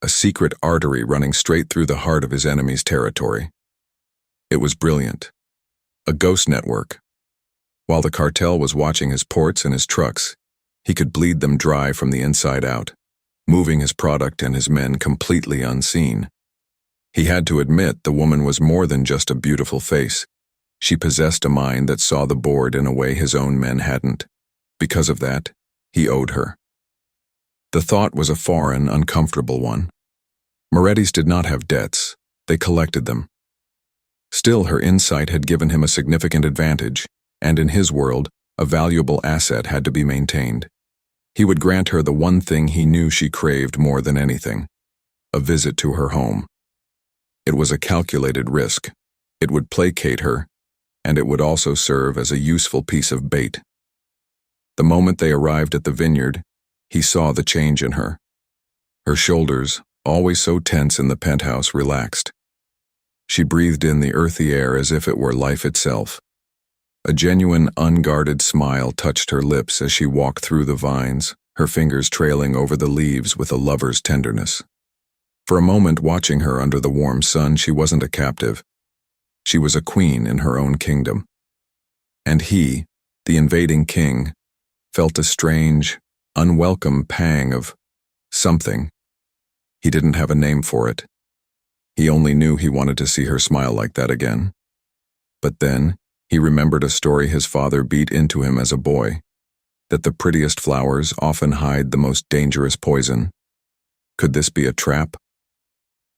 a secret artery running straight through the heart of his enemy's territory. It was brilliant. A ghost network. While the cartel was watching his ports and his trucks, he could bleed them dry from the inside out, moving his product and his men completely unseen. He had to admit the woman was more than just a beautiful face. She possessed a mind that saw the board in a way his own men hadn't. Because of that, he owed her. The thought was a foreign, uncomfortable one. Moretti's did not have debts. They collected them. Still, her insight had given him a significant advantage, and in his world, a valuable asset had to be maintained. He would grant her the one thing he knew she craved more than anything: a visit to her home. It was a calculated risk. It would placate her, and it would also serve as a useful piece of bait. The moment they arrived at the vineyard, he saw the change in her. Her shoulders, always so tense in the penthouse, relaxed. She breathed in the earthy air as if it were life itself. A genuine, unguarded smile touched her lips as she walked through the vines, her fingers trailing over the leaves with a lover's tenderness. For a moment, watching her under the warm sun, she wasn't a captive. She was a queen in her own kingdom. And he, the invading king, felt a strange, unwelcome pang of something. He didn't have a name for it. He only knew he wanted to see her smile like that again. But then, he remembered a story his father beat into him as a boy, that the prettiest flowers often hide the most dangerous poison. Could this be a trap?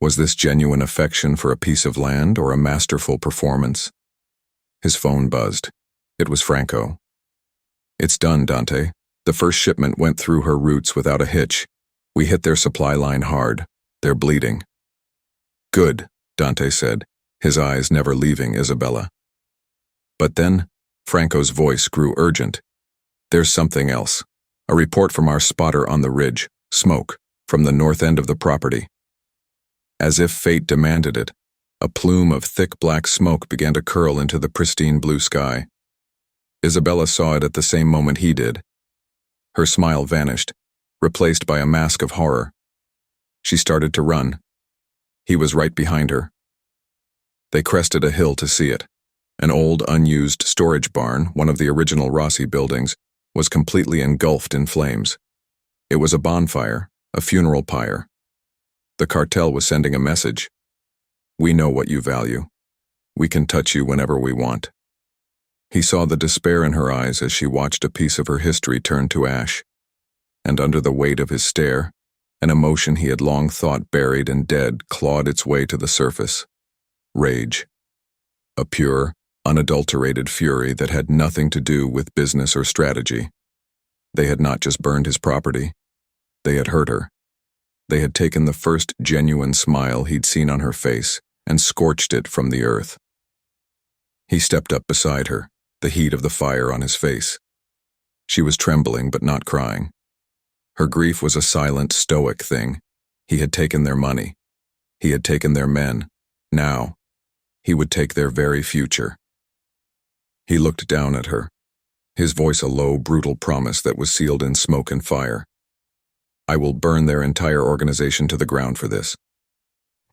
Was this genuine affection for a piece of land or a masterful performance? His phone buzzed. It was Franco. "It's done, Dante. The first shipment went through her routes without a hitch. We hit their supply line hard. They're bleeding." "Good," Dante said, his eyes never leaving Isabella. But then, Franco's voice grew urgent. "There's something else. A report from our spotter on the ridge. Smoke, from the north end of the property." As if fate demanded it, a plume of thick black smoke began to curl into the pristine blue sky. Isabella saw it at the same moment he did. Her smile vanished, replaced by a mask of horror. She started to run. He was right behind her. They crested a hill to see it. An old, unused storage barn, one of the original Rossi buildings, was completely engulfed in flames. It was a bonfire, a funeral pyre. The cartel was sending a message. We know what you value. We can touch you whenever we want. He saw the despair in her eyes as she watched a piece of her history turn to ash. And under the weight of his stare, an emotion he had long thought buried and dead clawed its way to the surface. Rage. A pure, unadulterated fury that had nothing to do with business or strategy. They had not just burned his property. They had hurt her. They had taken the first genuine smile he'd seen on her face and scorched it from the earth. He stepped up beside her, the heat of the fire on his face. She was trembling but not crying. Her grief was a silent, stoic thing. He had taken their money. He had taken their men. Now, he would take their very future. He looked down at her, his voice a low, brutal promise that was sealed in smoke and fire. I will burn their entire organization to the ground for this.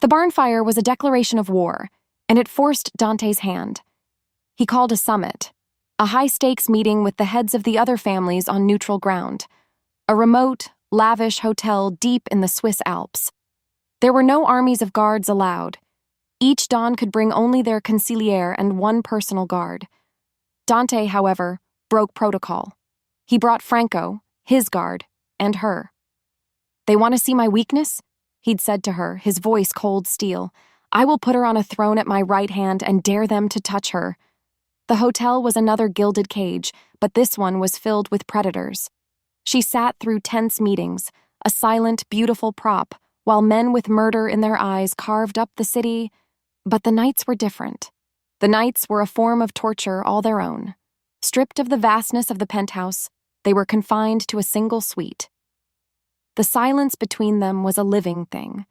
The barn fire was a declaration of war, and it forced Dante's hand. He called a summit, a high-stakes meeting with the heads of the other families on neutral ground, a remote, lavish hotel deep in the Swiss Alps. There were no armies of guards allowed. Each Don could bring only their consigliere and one personal guard. Dante, however, broke protocol. He brought Franco, his guard, and her. They want to see my weakness? He'd said to her, his voice cold steel. I will put her on a throne at my right hand and dare them to touch her. The hotel was another gilded cage, but this one was filled with predators. She sat through tense meetings, a silent, beautiful prop, while men with murder in their eyes carved up the city. But the nights were different. The nights were a form of torture all their own. Stripped of the vastness of the penthouse, they were confined to a single suite. The silence between them was a living thing,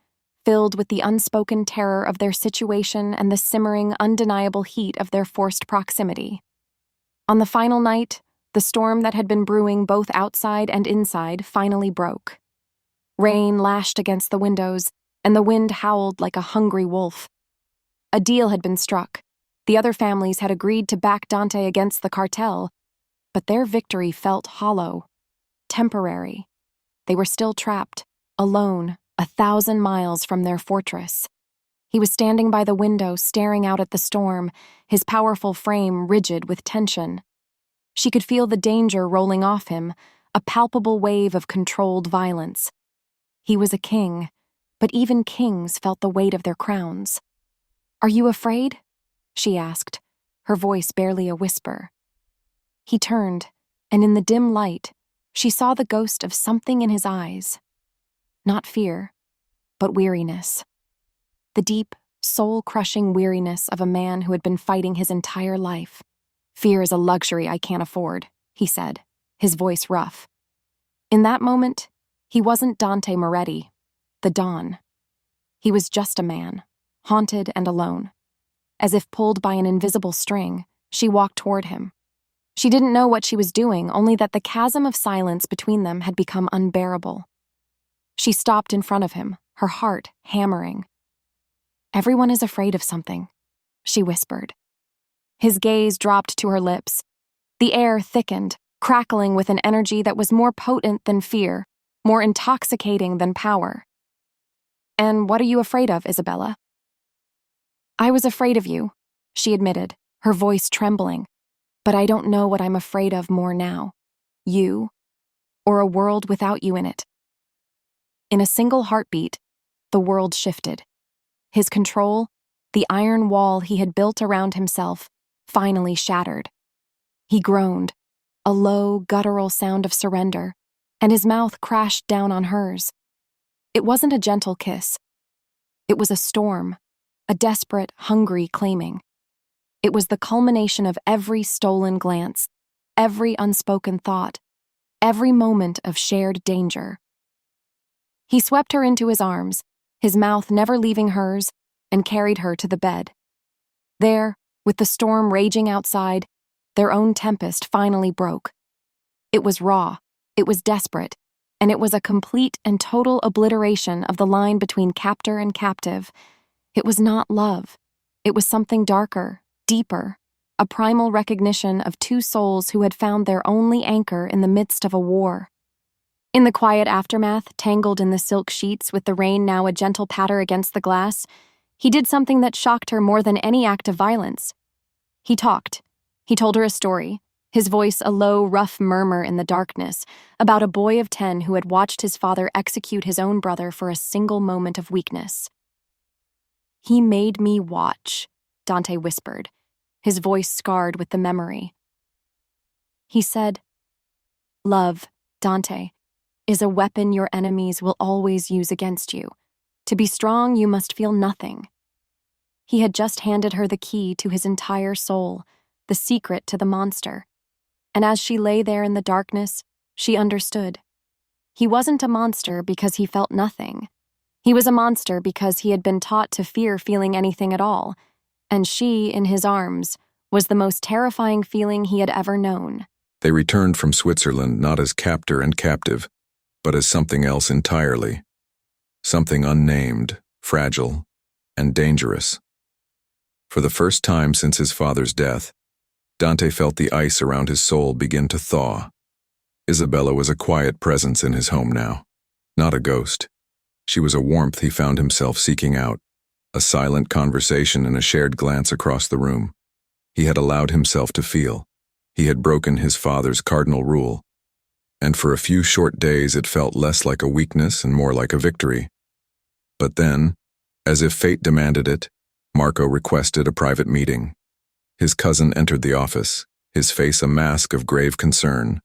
filled with the unspoken terror of their situation and the simmering, undeniable heat of their forced proximity. On the final night, the storm that had been brewing both outside and inside finally broke. Rain lashed against the windows, and the wind howled like a hungry wolf. A deal had been struck. The other families had agreed to back Dante against the cartel, but their victory felt hollow, temporary. They were still trapped, alone, 1,000 miles from their fortress. He was standing by the window, staring out at the storm, his powerful frame rigid with tension. She could feel the danger rolling off him, a palpable wave of controlled violence. He was a king, but even kings felt the weight of their crowns. Are you afraid? She asked, her voice barely a whisper. He turned, and in the dim light, she saw the ghost of something in his eyes. Not fear, but weariness. The deep, soul-crushing weariness of a man who had been fighting his entire life. Fear is a luxury I can't afford, he said, his voice rough. In that moment, he wasn't Dante Moretti, the Don. He was just a man, haunted and alone. As if pulled by an invisible string, she walked toward him. She didn't know what she was doing, only that the chasm of silence between them had become unbearable. She stopped in front of him, her heart hammering. Everyone is afraid of something, she whispered. His gaze dropped to her lips. The air thickened, crackling with an energy that was more potent than fear, more intoxicating than power. And what are you afraid of, Isabella? I was afraid of you, she admitted, her voice trembling. But I don't know what I'm afraid of more now. You, or a world without you in it. In a single heartbeat, the world shifted. His control, the iron wall he had built around himself, finally shattered. He groaned, a low, guttural sound of surrender, and his mouth crashed down on hers. It wasn't a gentle kiss. It was a storm, a desperate, hungry claiming. It was the culmination of every stolen glance, every unspoken thought, every moment of shared danger. He swept her into his arms, his mouth never leaving hers, and carried her to the bed. There, with the storm raging outside, their own tempest finally broke. It was raw, it was desperate, and it was a complete and total obliteration of the line between captor and captive, It was not love. It was something darker, deeper, a primal recognition of two souls who had found their only anchor in the midst of a war. In the quiet aftermath, tangled in the silk sheets with the rain now a gentle patter against the glass, he did something that shocked her more than any act of violence. He talked. He told her a story, his voice a low, rough murmur in the darkness, about a boy of 10 who had watched his father execute his own brother for a single moment of weakness. "He made me watch," Dante whispered, his voice scarred with the memory. He said, "Love, Dante, is a weapon your enemies will always use against you. To be strong, you must feel nothing." He had just handed her the key to his entire soul, the secret to the monster. And as she lay there in the darkness, she understood. He wasn't a monster because he felt nothing. He was a monster because he had been taught to fear feeling anything at all, and she, in his arms, was the most terrifying feeling he had ever known. They returned from Switzerland not as captor and captive, but as something else entirely. Something unnamed, fragile, and dangerous. For the first time since his father's death, Dante felt the ice around his soul begin to thaw. Isabella was a quiet presence in his home now, not a ghost. She was a warmth he found himself seeking out, a silent conversation and a shared glance across the room. He had allowed himself to feel. He had broken his father's cardinal rule. And for a few short days it felt less like a weakness and more like a victory. But then, as if fate demanded it, Marco requested a private meeting. His cousin entered the office, his face a mask of grave concern,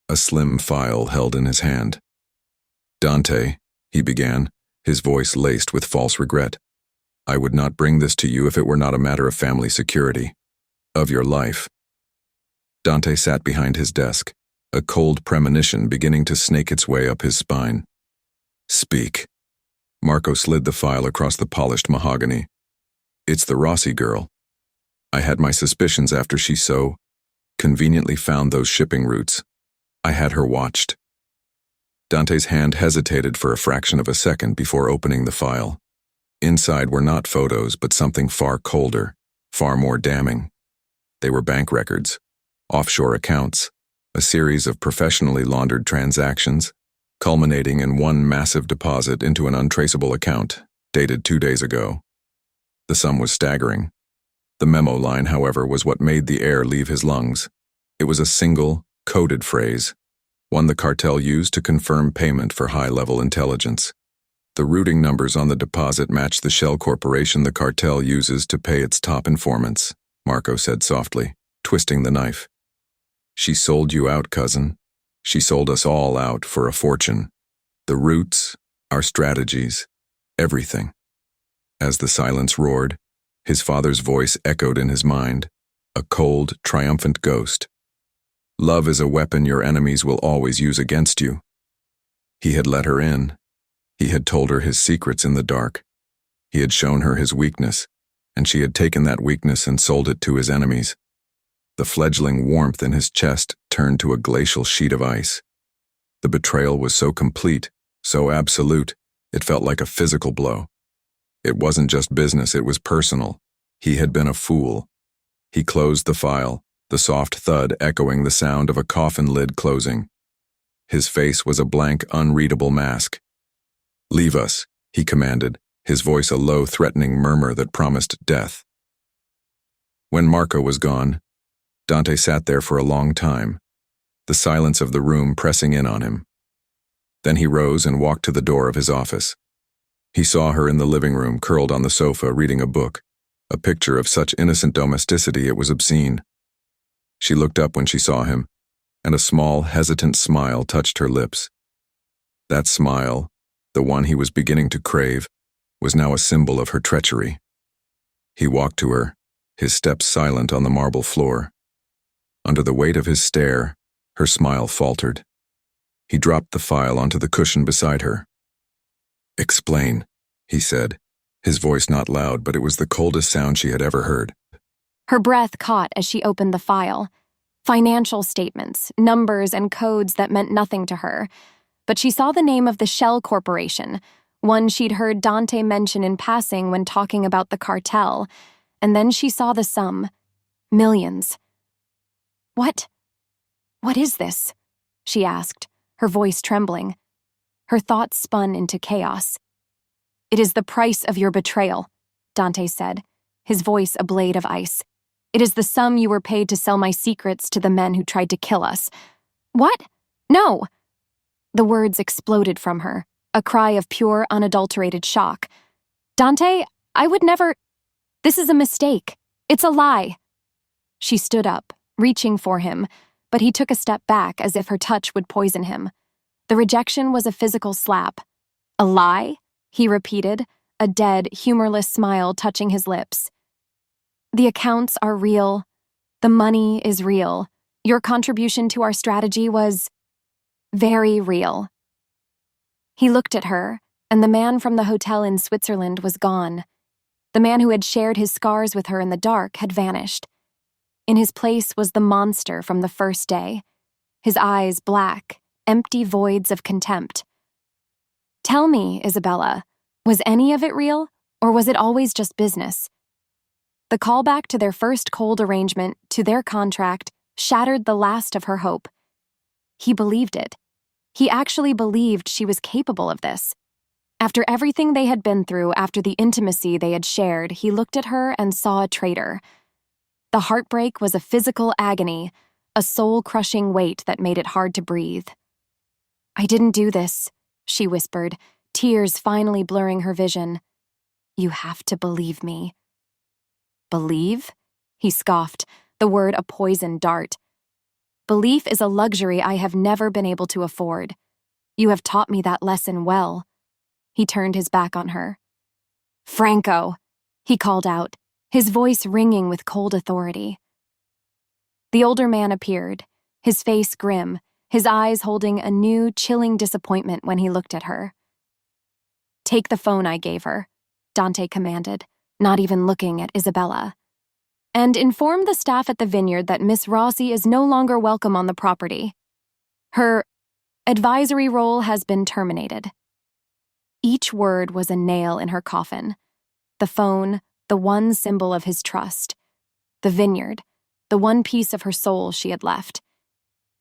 a slim file held in his hand. "Dante," he began, his voice laced with false regret. "I would not bring this to you if it were not a matter of family security, of your life." Dante sat behind his desk, a cold premonition beginning to snake its way up his spine. "Speak." Marco slid the file across the polished mahogany. "It's the Rossi girl. I had my suspicions after she so conveniently found those shipping routes. I had her watched." Dante's hand hesitated for a fraction of a second before opening the file. Inside were not photos, but something far colder, far more damning. They were bank records, offshore accounts, a series of professionally laundered transactions, culminating in one massive deposit into an untraceable account, dated 2 days ago. The sum was staggering. The memo line, however, was what made the air leave his lungs. It was a single, coded phrase, one the cartel used to confirm payment for high-level intelligence. The routing numbers on the deposit matched the shell corporation the cartel uses to pay its top informants, Marco said softly, twisting the knife. "She sold you out, cousin. She sold us all out for a fortune. The routes, our strategies, everything." As the silence roared, his father's voice echoed in his mind, a cold, triumphant ghost. "Love is a weapon your enemies will always use against you." He had let her in. He had told her his secrets in the dark. He had shown her his weakness, and she had taken that weakness and sold it to his enemies. The fledgling warmth in his chest turned to a glacial sheet of ice. The betrayal was so complete, so absolute, it felt like a physical blow. It wasn't just business, it was personal. He had been a fool. He closed the file, the soft thud echoing the sound of a coffin lid closing. His face was a blank, unreadable mask. "Leave us," he commanded, his voice a low, threatening murmur that promised death. When Marco was gone, Dante sat there for a long time, the silence of the room pressing in on him. Then he rose and walked to the door of his office. He saw her in the living room, curled on the sofa, reading a book, a picture of such innocent domesticity it was obscene. She looked up when she saw him, and a small, hesitant smile touched her lips. That smile, the one he was beginning to crave, was now a symbol of her treachery. He walked to her, his steps silent on the marble floor. Under the weight of his stare, her smile faltered. He dropped the file onto the cushion beside her. "Explain," he said, his voice not loud, but it was the coldest sound she had ever heard. Her breath caught as she opened the file. Financial statements, numbers, and codes that meant nothing to her. But she saw the name of the Shell Corporation, one she'd heard Dante mention in passing when talking about the cartel, and then she saw the sum. Millions. What is this? She asked, her voice trembling. Her thoughts spun into chaos. It is the price of your betrayal, Dante said, his voice a blade of ice. It is the sum you were paid to sell my secrets to the men who tried to kill us. What? No! The words exploded from her, a cry of pure, unadulterated shock. Dante, I would never… This is a mistake. It's a lie. She stood up, reaching for him, but he took a step back as if her touch would poison him. The rejection was a physical slap. A lie? He repeated, a dead, humorless smile touching his lips. The accounts are real. The money is real. Your contribution to our strategy was very real. He looked at her, and the man from the hotel in Switzerland was gone. The man who had shared his scars with her in the dark had vanished. In his place was the monster from the first day, his eyes black, empty voids of contempt. Tell me, Isabella, was any of it real, or was it always just business? The callback to their first cold arrangement, to their contract, shattered the last of her hope. He believed it. He actually believed she was capable of this. After everything they had been through, after the intimacy they had shared, he looked at her and saw a traitor. The heartbreak was a physical agony, a soul-crushing weight that made it hard to breathe. I didn't do this, she whispered, tears finally blurring her vision. You have to believe me. Believe? He scoffed, the word a poison dart. Belief is a luxury I have never been able to afford. You have taught me that lesson well. He turned his back on her. Franco, he called out, his voice ringing with cold authority. The older man appeared, his face grim, his eyes holding a new, chilling disappointment when he looked at her. Take the phone I gave her, Dante commanded, not even looking at Isabella. And inform the staff at the vineyard that Miss Rossi is no longer welcome on the property. Her advisory role has been terminated. Each word was a nail in her coffin. The phone, the one symbol of his trust. The vineyard, the one piece of her soul she had left.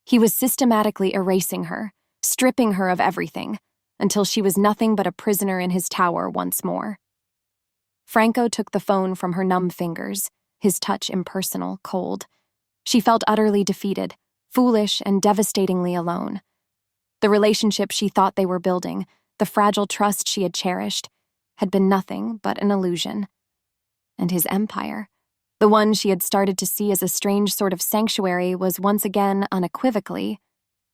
He was systematically erasing her, stripping her of everything, until she was nothing but a prisoner in his tower once more. Franco took the phone from her numb fingers, his touch impersonal, cold. She felt utterly defeated, foolish and devastatingly alone. The relationship she thought they were building, the fragile trust she had cherished, had been nothing but an illusion. And his empire, the one she had started to see as a strange sort of sanctuary, was once again, unequivocally,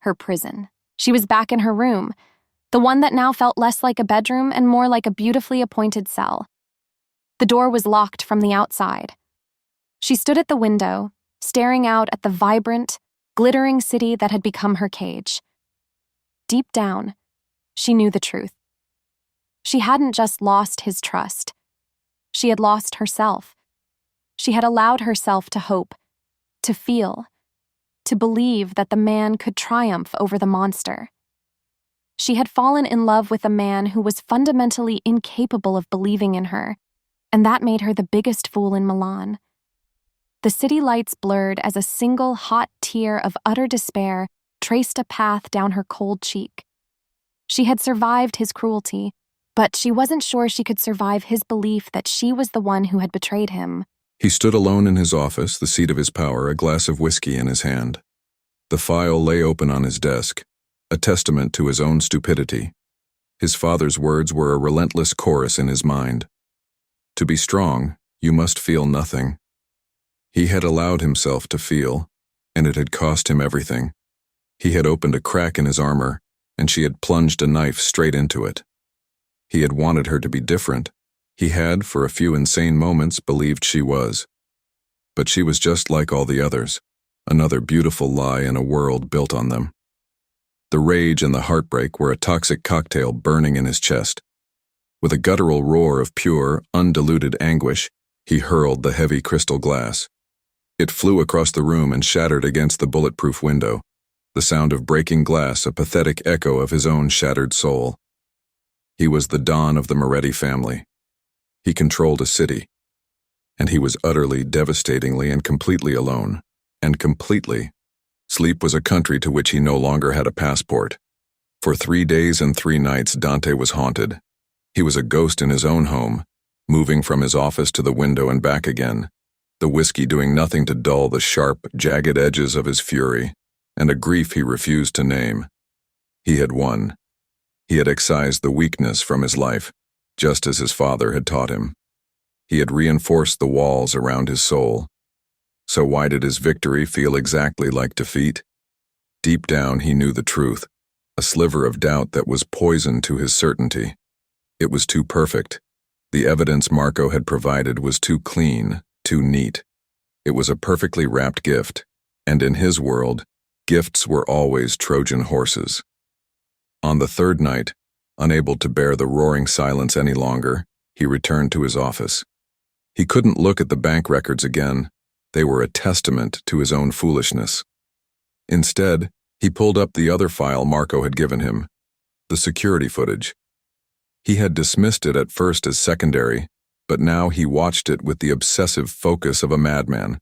her prison. She was back in her room, the one that now felt less like a bedroom and more like a beautifully appointed cell. The door was locked from the outside. She stood at the window, staring out at the vibrant, glittering city that had become her cage. Deep down, she knew the truth. She hadn't just lost his trust. She had lost herself. She had allowed herself to hope, to feel, to believe that the man could triumph over the monster. She had fallen in love with a man who was fundamentally incapable of believing in her, and that made her the biggest fool in Milan. The city lights blurred as a single hot tear of utter despair traced a path down her cold cheek. She had survived his cruelty, but she wasn't sure she could survive his belief that she was the one who had betrayed him. He stood alone in his office, the seat of his power, a glass of whiskey in his hand. The file lay open on his desk, a testament to his own stupidity. His father's words were a relentless chorus in his mind. To be strong, you must feel nothing. He had allowed himself to feel, and it had cost him everything. He had opened a crack in his armor, and she had plunged a knife straight into it. He had wanted her to be different. He had, for a few insane moments, believed she was. But she was just like all the others, another beautiful lie in a world built on them. The rage and the heartbreak were a toxic cocktail burning in his chest. With a guttural roar of pure, undiluted anguish, he hurled the heavy crystal glass. It flew across the room and shattered against the bulletproof window, the sound of breaking glass a pathetic echo of his own shattered soul. He was the Don of the Moretti family. He controlled a city. And he was utterly, devastatingly, and completely alone. And completely. Sleep was a country to which he no longer had a passport. For 3 days and 3 nights, Dante was haunted. He was a ghost in his own home, moving from his office to the window and back again, the whiskey doing nothing to dull the sharp, jagged edges of his fury, and a grief he refused to name. He had won. He had excised the weakness from his life, just as his father had taught him. He had reinforced the walls around his soul. So why did his victory feel exactly like defeat? Deep down he knew the truth, a sliver of doubt that was poison to his certainty. It was too perfect. The evidence Marco had provided was too clean, too neat. It was a perfectly wrapped gift, and in his world, gifts were always Trojan horses. On the 3rd night, unable to bear the roaring silence any longer, he returned to his office. He couldn't look at the bank records again. They were a testament to his own foolishness. Instead, he pulled up the other file Marco had given him, the security footage. He had dismissed it at first as secondary, but now he watched it with the obsessive focus of a madman.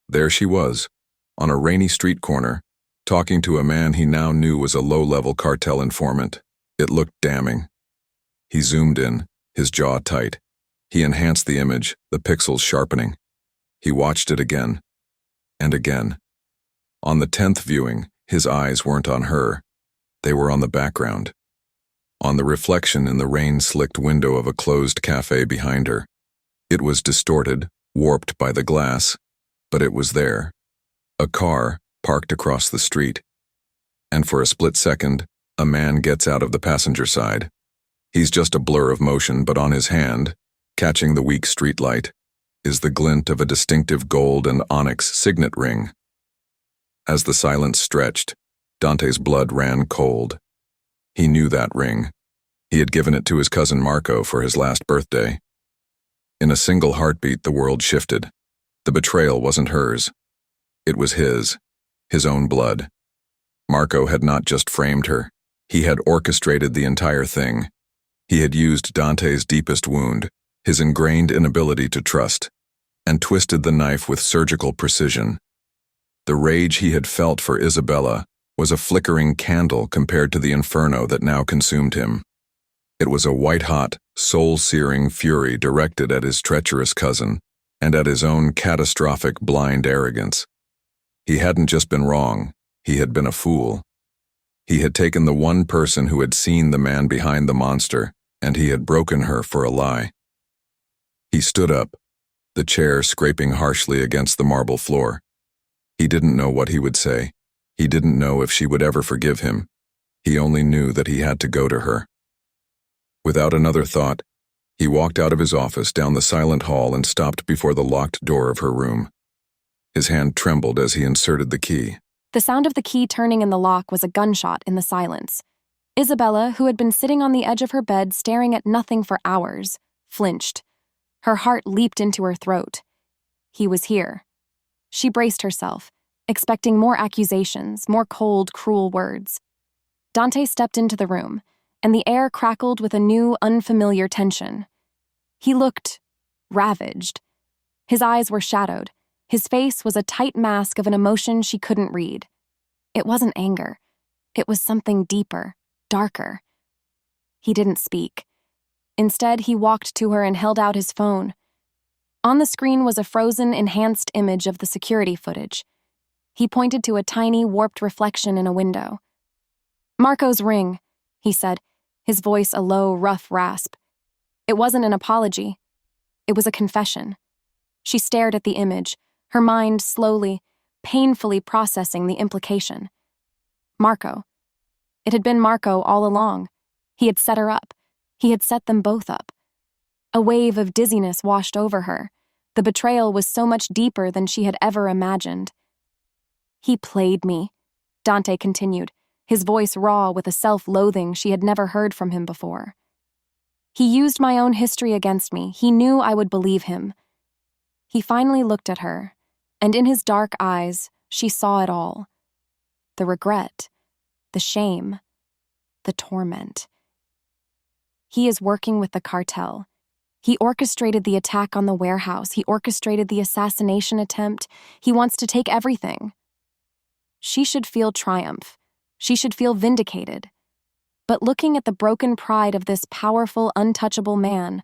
There she was, on a rainy street corner, talking to a man he now knew was a low-level cartel informant. It looked damning. He zoomed in, his jaw tight. He enhanced the image, the pixels sharpening. He watched it again, and again. On the 10th viewing, his eyes weren't on her. They were on the background, on the reflection in the rain-slicked window of a closed cafe behind her. It was distorted, warped by the glass, but it was there. A car parked across the street. And for a split second, a man gets out of the passenger side. He's just a blur of motion, but on his hand, catching the weak streetlight, is the glint of a distinctive gold and onyx signet ring. As the silence stretched, Dante's blood ran cold. He knew that ring. He had given it to his cousin Marco for his last birthday. In a single heartbeat, the world shifted. The betrayal wasn't hers. It was his own blood. Marco had not just framed her. He had orchestrated the entire thing. He had used Dante's deepest wound, his ingrained inability to trust, and twisted the knife with surgical precision. The rage he had felt for Isabella was a flickering candle compared to the inferno that now consumed him. It was a white-hot, soul-searing fury directed at his treacherous cousin and at his own catastrophic blind arrogance. He hadn't just been wrong, he had been a fool. He had taken the one person who had seen the man behind the monster, and he had broken her for a lie. He stood up, the chair scraping harshly against the marble floor. He didn't know what he would say. He didn't know if she would ever forgive him. He only knew that he had to go to her. Without another thought, he walked out of his office down the silent hall and stopped before the locked door of her room. His hand trembled as he inserted the key. The sound of the key turning in the lock was a gunshot in the silence. Isabella, who had been sitting on the edge of her bed staring at nothing for hours, flinched. Her heart leaped into her throat. He was here. She braced herself, expecting more accusations, more cold, cruel words. Dante stepped into the room, and the air crackled with a new, unfamiliar tension. He looked ravaged. His eyes were shadowed. His face was a tight mask of an emotion she couldn't read. It wasn't anger. It was something deeper, darker. He didn't speak. Instead, he walked to her and held out his phone. On the screen was a frozen, enhanced image of the security footage. He pointed to a tiny, warped reflection in a window. "Marco's ring," he said, his voice a low, rough rasp. It wasn't an apology. It was a confession. She stared at the image, her mind slowly, painfully processing the implication. Marco. It had been Marco all along. He had set her up. He had set them both up. A wave of dizziness washed over her. The betrayal was so much deeper than she had ever imagined. "He played me," Dante continued, his voice raw with a self-loathing she had never heard from him before. "He used my own history against me. He knew I would believe him." He finally looked at her, and in his dark eyes, she saw it all. The regret, the shame, the torment. He is working with the cartel. He orchestrated the attack on the warehouse. He orchestrated the assassination attempt. He wants to take everything. She should feel triumph. She should feel vindicated. But looking at the broken pride of this powerful, untouchable man,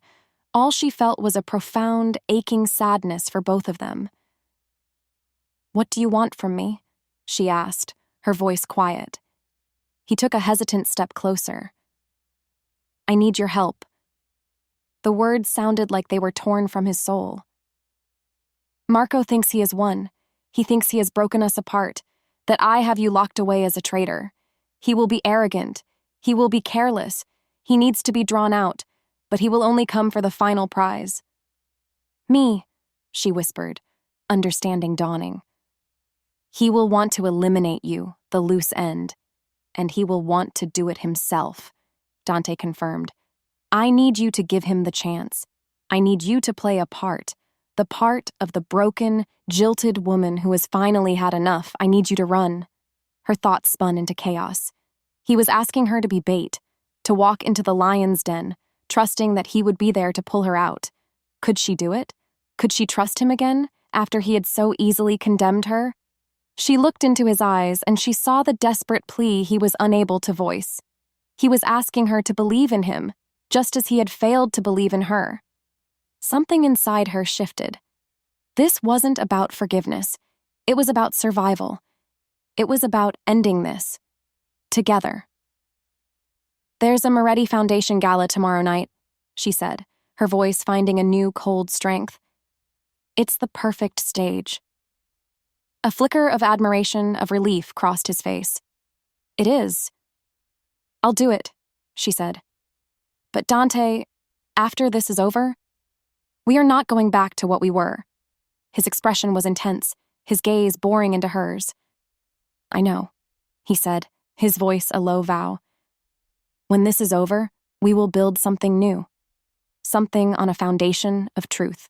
all she felt was a profound, aching sadness for both of them. "What do you want from me?" she asked, her voice quiet. He took a hesitant step closer. "I need your help." The words sounded like they were torn from his soul. "Marco thinks he has won. He thinks he has broken us apart, that I have you locked away as a traitor. He will be arrogant. He will be careless. He needs to be drawn out, but he will only come for the final prize." "Me," she whispered, understanding dawning. "He will want to eliminate you, the loose end, and he will want to do it himself," Dante confirmed. "I need you to give him the chance. I need you to play a part, the part of the broken, jilted woman who has finally had enough. I need you to run." Her thoughts spun into chaos. He was asking her to be bait, to walk into the lion's den, trusting that he would be there to pull her out. Could she do it? Could she trust him again, after he had so easily condemned her? She looked into his eyes, and she saw the desperate plea he was unable to voice. He was asking her to believe in him, just as he had failed to believe in her. Something inside her shifted. This wasn't about forgiveness. It was about survival. It was about ending this. Together. "There's a Moretti Foundation gala tomorrow night," she said, her voice finding a new cold strength. "It's the perfect stage." A flicker of admiration, of relief crossed his face. "It is." "I'll do it," she said. "But Dante, after this is over, we are not going back to what we were." His expression was intense, his gaze boring into hers. "I know," he said, his voice a low vow. "When this is over, we will build something new. Something on a foundation of truth."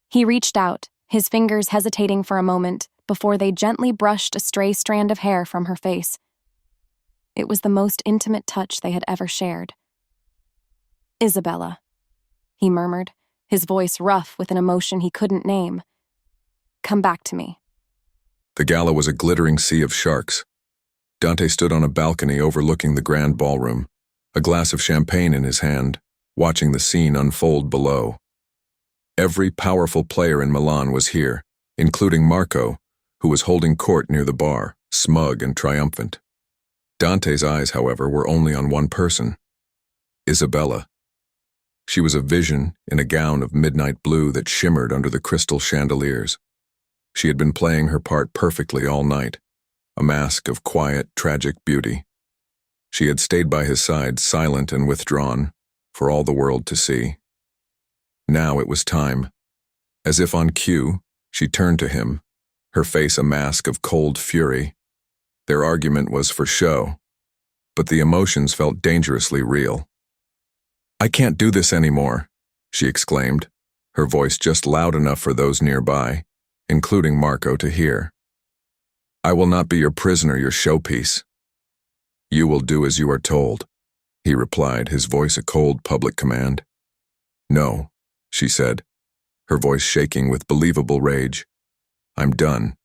He reached out, his fingers hesitating for a moment before they gently brushed a stray strand of hair from her face. It was the most intimate touch they had ever shared. "Isabella," he murmured, his voice rough with an emotion he couldn't name. "Come back to me." The gala was a glittering sea of sharks. Dante stood on a balcony overlooking the grand ballroom, a glass of champagne in his hand, watching the scene unfold below. Every powerful player in Milan was here, including Marco, who was holding court near the bar, smug and triumphant. Dante's eyes, however, were only on one person: Isabella. She was a vision in a gown of midnight blue that shimmered under the crystal chandeliers. She had been playing her part perfectly all night, a mask of quiet, tragic beauty. She had stayed by his side, silent and withdrawn, for all the world to see. Now it was time. As if on cue, she turned to him, her face a mask of cold fury. Their argument was for show, but the emotions felt dangerously real. "I can't do this anymore," she exclaimed, her voice just loud enough for those nearby, including Marco, to hear. "I will not be your prisoner, your showpiece." "You will do as you are told," he replied, his voice a cold public command. "No," she said, her voice shaking with believable rage. "I'm done.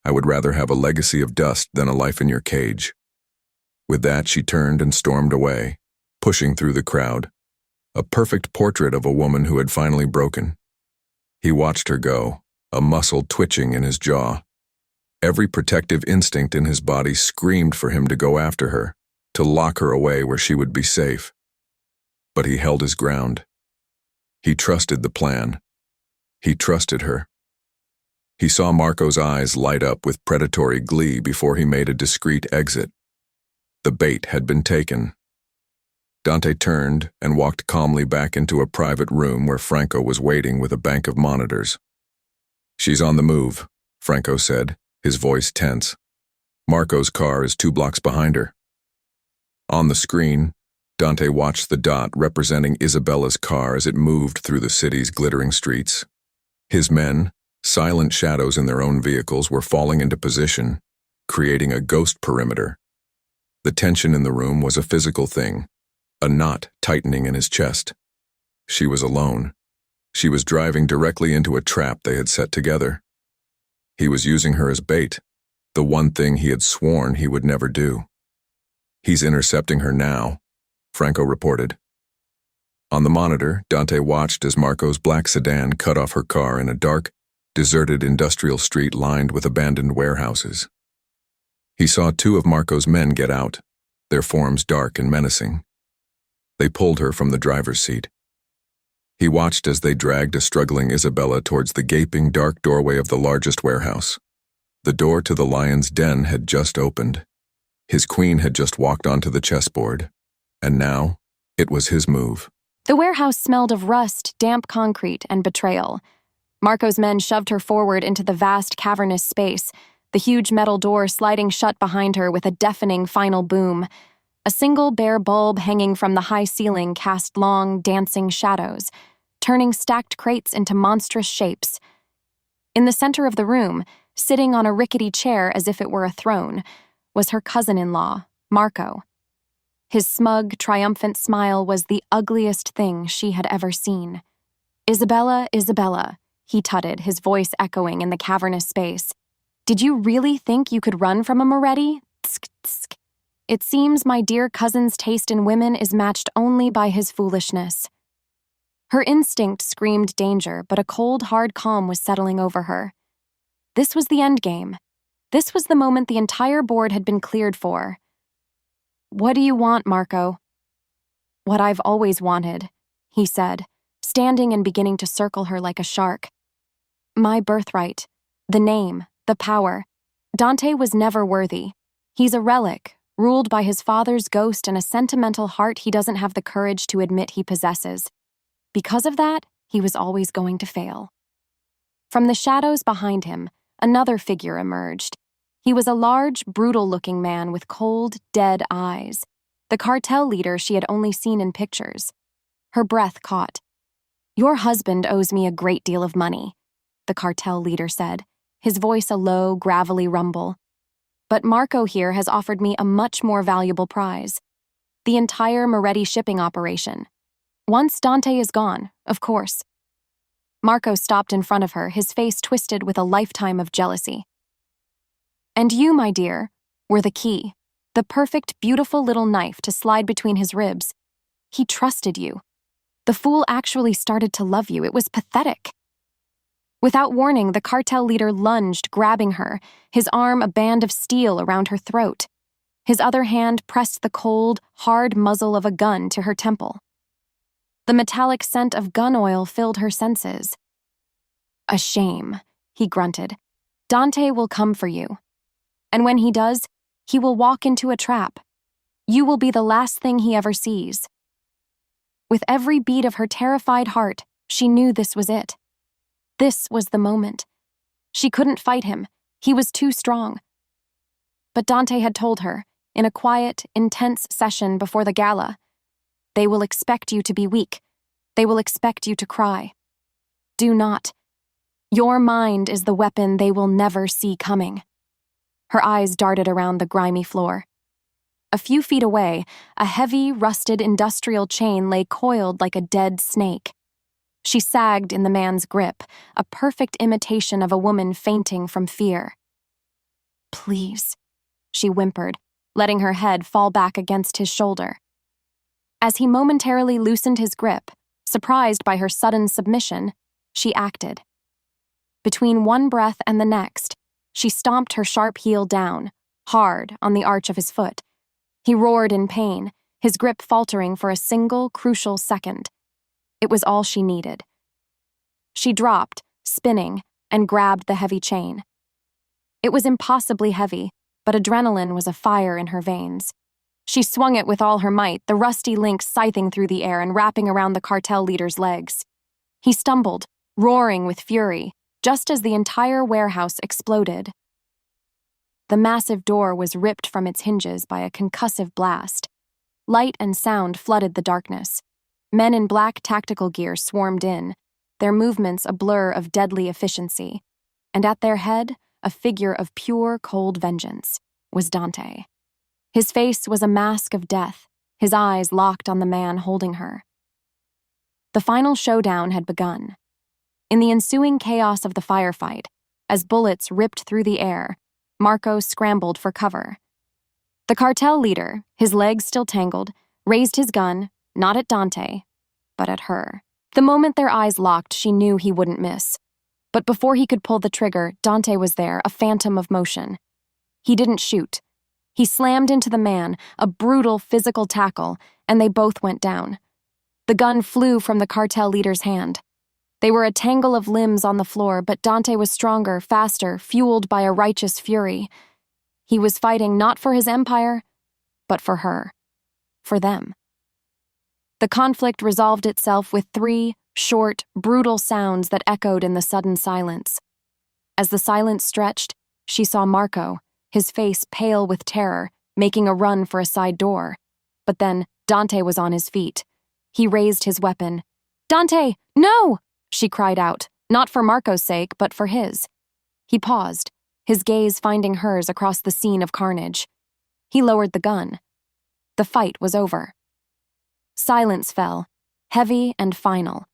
I would rather have a legacy of dust than a life in your cage." With that, she turned and stormed away, pushing through the crowd, a perfect portrait of a woman who had finally broken. He watched her go, a muscle twitching in his jaw. Every protective instinct in his body screamed for him to go after her, to lock her away where she would be safe. But he held his ground. He trusted the plan. He trusted her. He saw Marco's eyes light up with predatory glee before he made a discreet exit. The bait had been taken. Dante turned and walked calmly back into a private room where Franco was waiting with a bank of monitors. "She's on the move," Franco said, his voice tense. "Marco's car is 2 blocks behind her." On the screen, Dante watched the dot representing Isabella's car as it moved through the city's glittering streets. His men, silent shadows in their own vehicles, were falling into position, creating a ghost perimeter. The tension in the room was a physical thing. a knot tightening in his chest. She was alone. She was driving directly into a trap they had set together. He was using her as bait, the one thing he had sworn he would never do. "He's intercepting her now," Franco reported. On the monitor, Dante watched as Marco's black sedan cut off her car in a dark, deserted industrial street lined with abandoned warehouses. He saw two of Marco's men get out, their forms dark and menacing. They pulled her from the driver's seat. He watched as they dragged a struggling Isabella towards the gaping, dark doorway of the largest warehouse. The door to the lion's den had just opened. His queen had just walked onto the chessboard, and now it was his move. The warehouse smelled of rust, damp concrete, and betrayal. Marco's men shoved her forward into the vast, cavernous space, the huge metal door sliding shut behind her with a deafening final boom. A single bare bulb hanging from the high ceiling cast long, dancing shadows, turning stacked crates into monstrous shapes. In the center of the room, sitting on a rickety chair as if it were a throne, was her cousin-in-law, Marco. His smug, triumphant smile was the ugliest thing she had ever seen. "Isabella, Isabella," he tutted, his voice echoing in the cavernous space. "Did you really think you could run from him already? Tsk, tsk. It seems my dear cousin's taste in women is matched only by his foolishness." Her instinct screamed danger, but a cold, hard calm was settling over her. This was the endgame. This was the moment the entire board had been cleared for. "What do you want, Marco?" "What I've always wanted," he said, standing and beginning to circle her like a shark. "My birthright, the name, the power. Dante was never worthy. He's a relic, ruled by his father's ghost and a sentimental heart he doesn't have the courage to admit he possesses. Because of that, he was always going to fail." From the shadows behind him, another figure emerged. He was a large, brutal-looking man with cold, dead eyes, the cartel leader she had only seen in pictures. Her breath caught. "Your husband owes me a great deal of money," the cartel leader said, his voice a low, gravelly rumble. "But Marco here has offered me a much more valuable prize. The entire Moretti shipping operation. Once Dante is gone, of course." Marco stopped in front of her, his face twisted with a lifetime of jealousy. "And you, my dear, were the key, the perfect, beautiful little knife to slide between his ribs. He trusted you. The fool actually started to love you. It was pathetic." Without warning, the cartel leader lunged, grabbing her, his arm a band of steel around her throat. His other hand pressed the cold, hard muzzle of a gun to her temple. The metallic scent of gun oil filled her senses. "A shame," he grunted. "Dante will come for you. And when he does, he will walk into a trap. You will be the last thing he ever sees." With every beat of her terrified heart, she knew this was it. This was the moment. She couldn't fight him. He was too strong. But Dante had told her, in a quiet, intense session before the gala, "They will expect you to be weak. They will expect you to cry. Do not. Your mind is the weapon they will never see coming." Her eyes darted around the grimy floor. A few feet away, a heavy, rusted industrial chain lay coiled like a dead snake. She sagged in the man's grip, a perfect imitation of a woman fainting from fear. "Please," she whimpered, letting her head fall back against his shoulder. As he momentarily loosened his grip, surprised by her sudden submission, she acted. Between one breath and the next, she stomped her sharp heel down, hard on the arch of his foot. He roared in pain, his grip faltering for a single, crucial second. It was all she needed. She dropped, spinning, and grabbed the heavy chain. It was impossibly heavy, but adrenaline was afire in her veins. She swung it with all her might, the rusty link scything through the air and wrapping around the cartel leader's legs. He stumbled, roaring with fury, just as the entire warehouse exploded. The massive door was ripped from its hinges by a concussive blast. Light and sound flooded the darkness. Men in black tactical gear swarmed in, their movements a blur of deadly efficiency, and at their head, a figure of pure, cold vengeance, was Dante. His face was a mask of death, his eyes locked on the man holding her. The final showdown had begun. In the ensuing chaos of the firefight, as bullets ripped through the air, Marco scrambled for cover. The cartel leader, his legs still tangled, raised his gun, not at Dante, but at her. The moment their eyes locked, she knew he wouldn't miss. But before he could pull the trigger, Dante was there, a phantom of motion. He didn't shoot. He slammed into the man, a brutal physical tackle, and they both went down. The gun flew from the cartel leader's hand. They were a tangle of limbs on the floor, but Dante was stronger, faster, fueled by a righteous fury. He was fighting not for his empire, but for her. For them. The conflict resolved itself with 3 short, brutal sounds that echoed in the sudden silence. As the silence stretched, she saw Marco, his face pale with terror, making a run for a side door. But then Dante was on his feet. He raised his weapon. "Dante, no!" she cried out, not for Marco's sake, but for his. He paused, his gaze finding hers across the scene of carnage. He lowered the gun. The fight was over. Silence fell, heavy and final.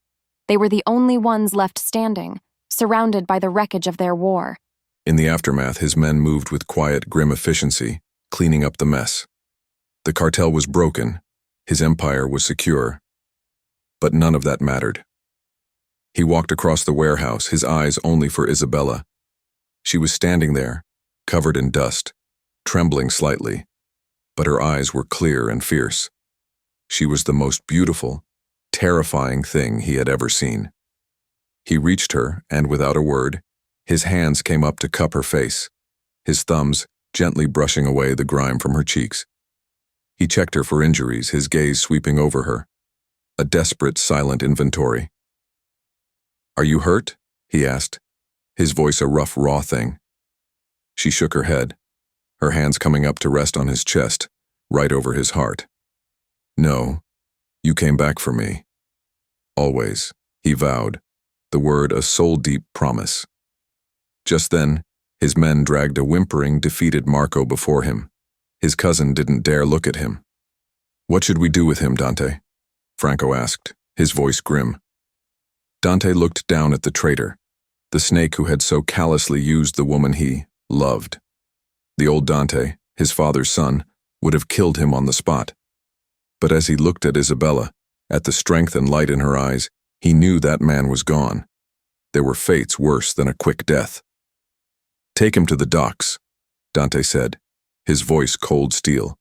They were the only ones left standing, surrounded by the wreckage of their war. In the aftermath, his men moved with quiet, grim efficiency, cleaning up the mess. The cartel was broken. His empire was secure. But none of that mattered. He walked across the warehouse, his eyes only for Isabella. She was standing there, covered in dust, trembling slightly, but her eyes were clear and fierce. She was the most beautiful, terrifying thing he had ever seen. He reached her, and without a word, his hands came up to cup her face, his thumbs gently brushing away the grime from her cheeks. He checked her for injuries, his gaze sweeping over her. A desperate, silent inventory. "Are you hurt?" he asked, his voice a rough, raw thing. She shook her head, her hands coming up to rest on his chest, right over his heart. "No, you came back for me. Always," he vowed, the word a soul-deep promise. Just then, his men dragged a whimpering, defeated Marco before him. His cousin didn't dare look at him. "What should we do with him, Dante?" Franco asked, his voice grim. Dante looked down at the traitor, the snake who had so callously used the woman he loved. The old Dante, his father's son, would have killed him on the spot. But as he looked at Isabella, at the strength and light in her eyes, he knew that man was gone. There were fates worse than a quick death. "Take him to the docks," Dante said, his voice cold steel.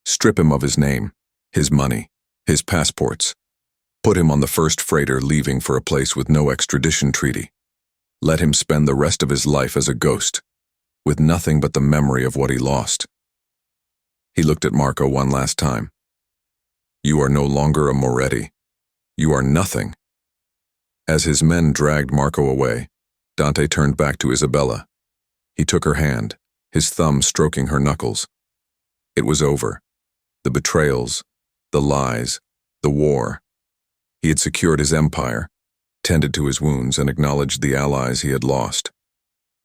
"Strip him of his name, his money, his passports. Put him on the first freighter leaving for a place with no extradition treaty. Let him spend the rest of his life as a ghost, with nothing but the memory of what he lost." He looked at Marco one last time. "You are no longer a Moretti. You are nothing." As his men dragged Marco away, Dante turned back to Isabella. He took her hand, his thumb stroking her knuckles. It was over. The betrayals, the lies, the war. He had secured his empire, tended to his wounds, and acknowledged the allies he had lost.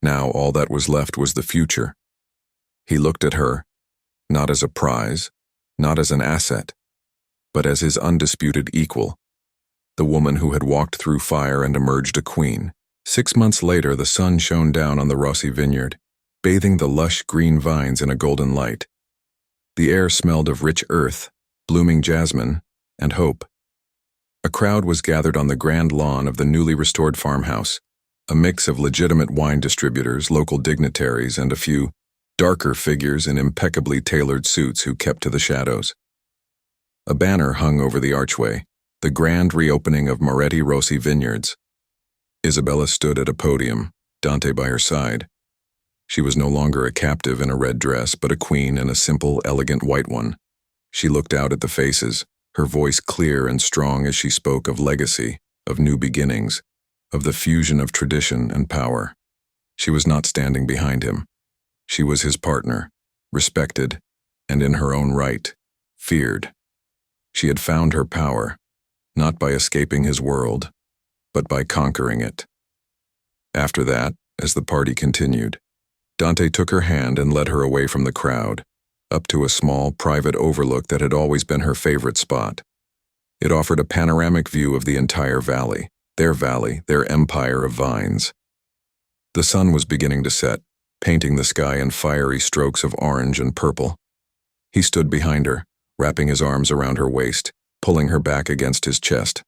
Now all that was left was the future. He looked at her, not as a prize, not as an asset, but as his undisputed equal, the woman who had walked through fire and emerged a queen. 6 months later, the sun shone down on the Rossi vineyard, bathing the lush green vines in a golden light. The air smelled of rich earth, blooming jasmine, and hope. A crowd was gathered on the grand lawn of the newly restored farmhouse, a mix of legitimate wine distributors, local dignitaries, and a few darker figures in impeccably tailored suits who kept to the shadows. A banner hung over the archway, the grand reopening of Moretti Rossi Vineyards. Isabella stood at a podium, Dante by her side. She was no longer a captive in a red dress, but a queen in a simple, elegant white one. She looked out at the faces, her voice clear and strong as she spoke of legacy, of new beginnings, of the fusion of tradition and power. She was not standing behind him. She was his partner, respected, and in her own right, feared. She had found her power, not by escaping his world, but by conquering it. After that, as the party continued, Dante took her hand and led her away from the crowd, up to a small, private overlook that had always been her favorite spot. It offered a panoramic view of the entire valley, their empire of vines. The sun was beginning to set, painting the sky in fiery strokes of orange and purple. He stood behind her, wrapping his arms around her waist, pulling her back against his chest.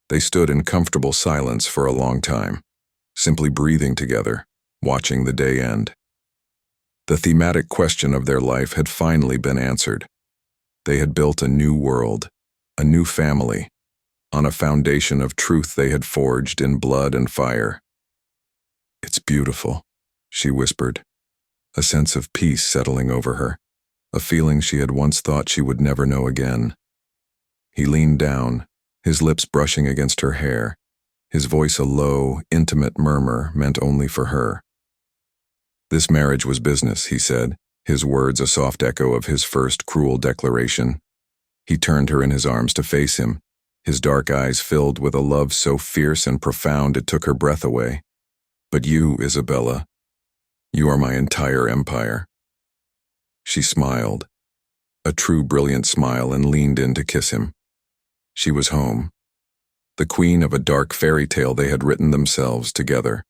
They stood in comfortable silence for a long time, simply breathing together, watching the day end. The thematic question of their life had finally been answered. They had built a new world, a new family, on a foundation of truth they had forged in blood and fire. "It's beautiful," she whispered, a sense of peace settling over her, a feeling she had once thought she would never know again. He leaned down, his lips brushing against her hair, his voice a low, intimate murmur meant only for her. "This marriage was business," he said, his words a soft echo of his first cruel declaration. He turned her in his arms to face him, his dark eyes filled with a love so fierce and profound it took her breath away. "But you, Isabella, you are my entire empire." She smiled, a true brilliant smile, and leaned in to kiss him. She was home, the queen of a dark fairy tale they had written themselves together.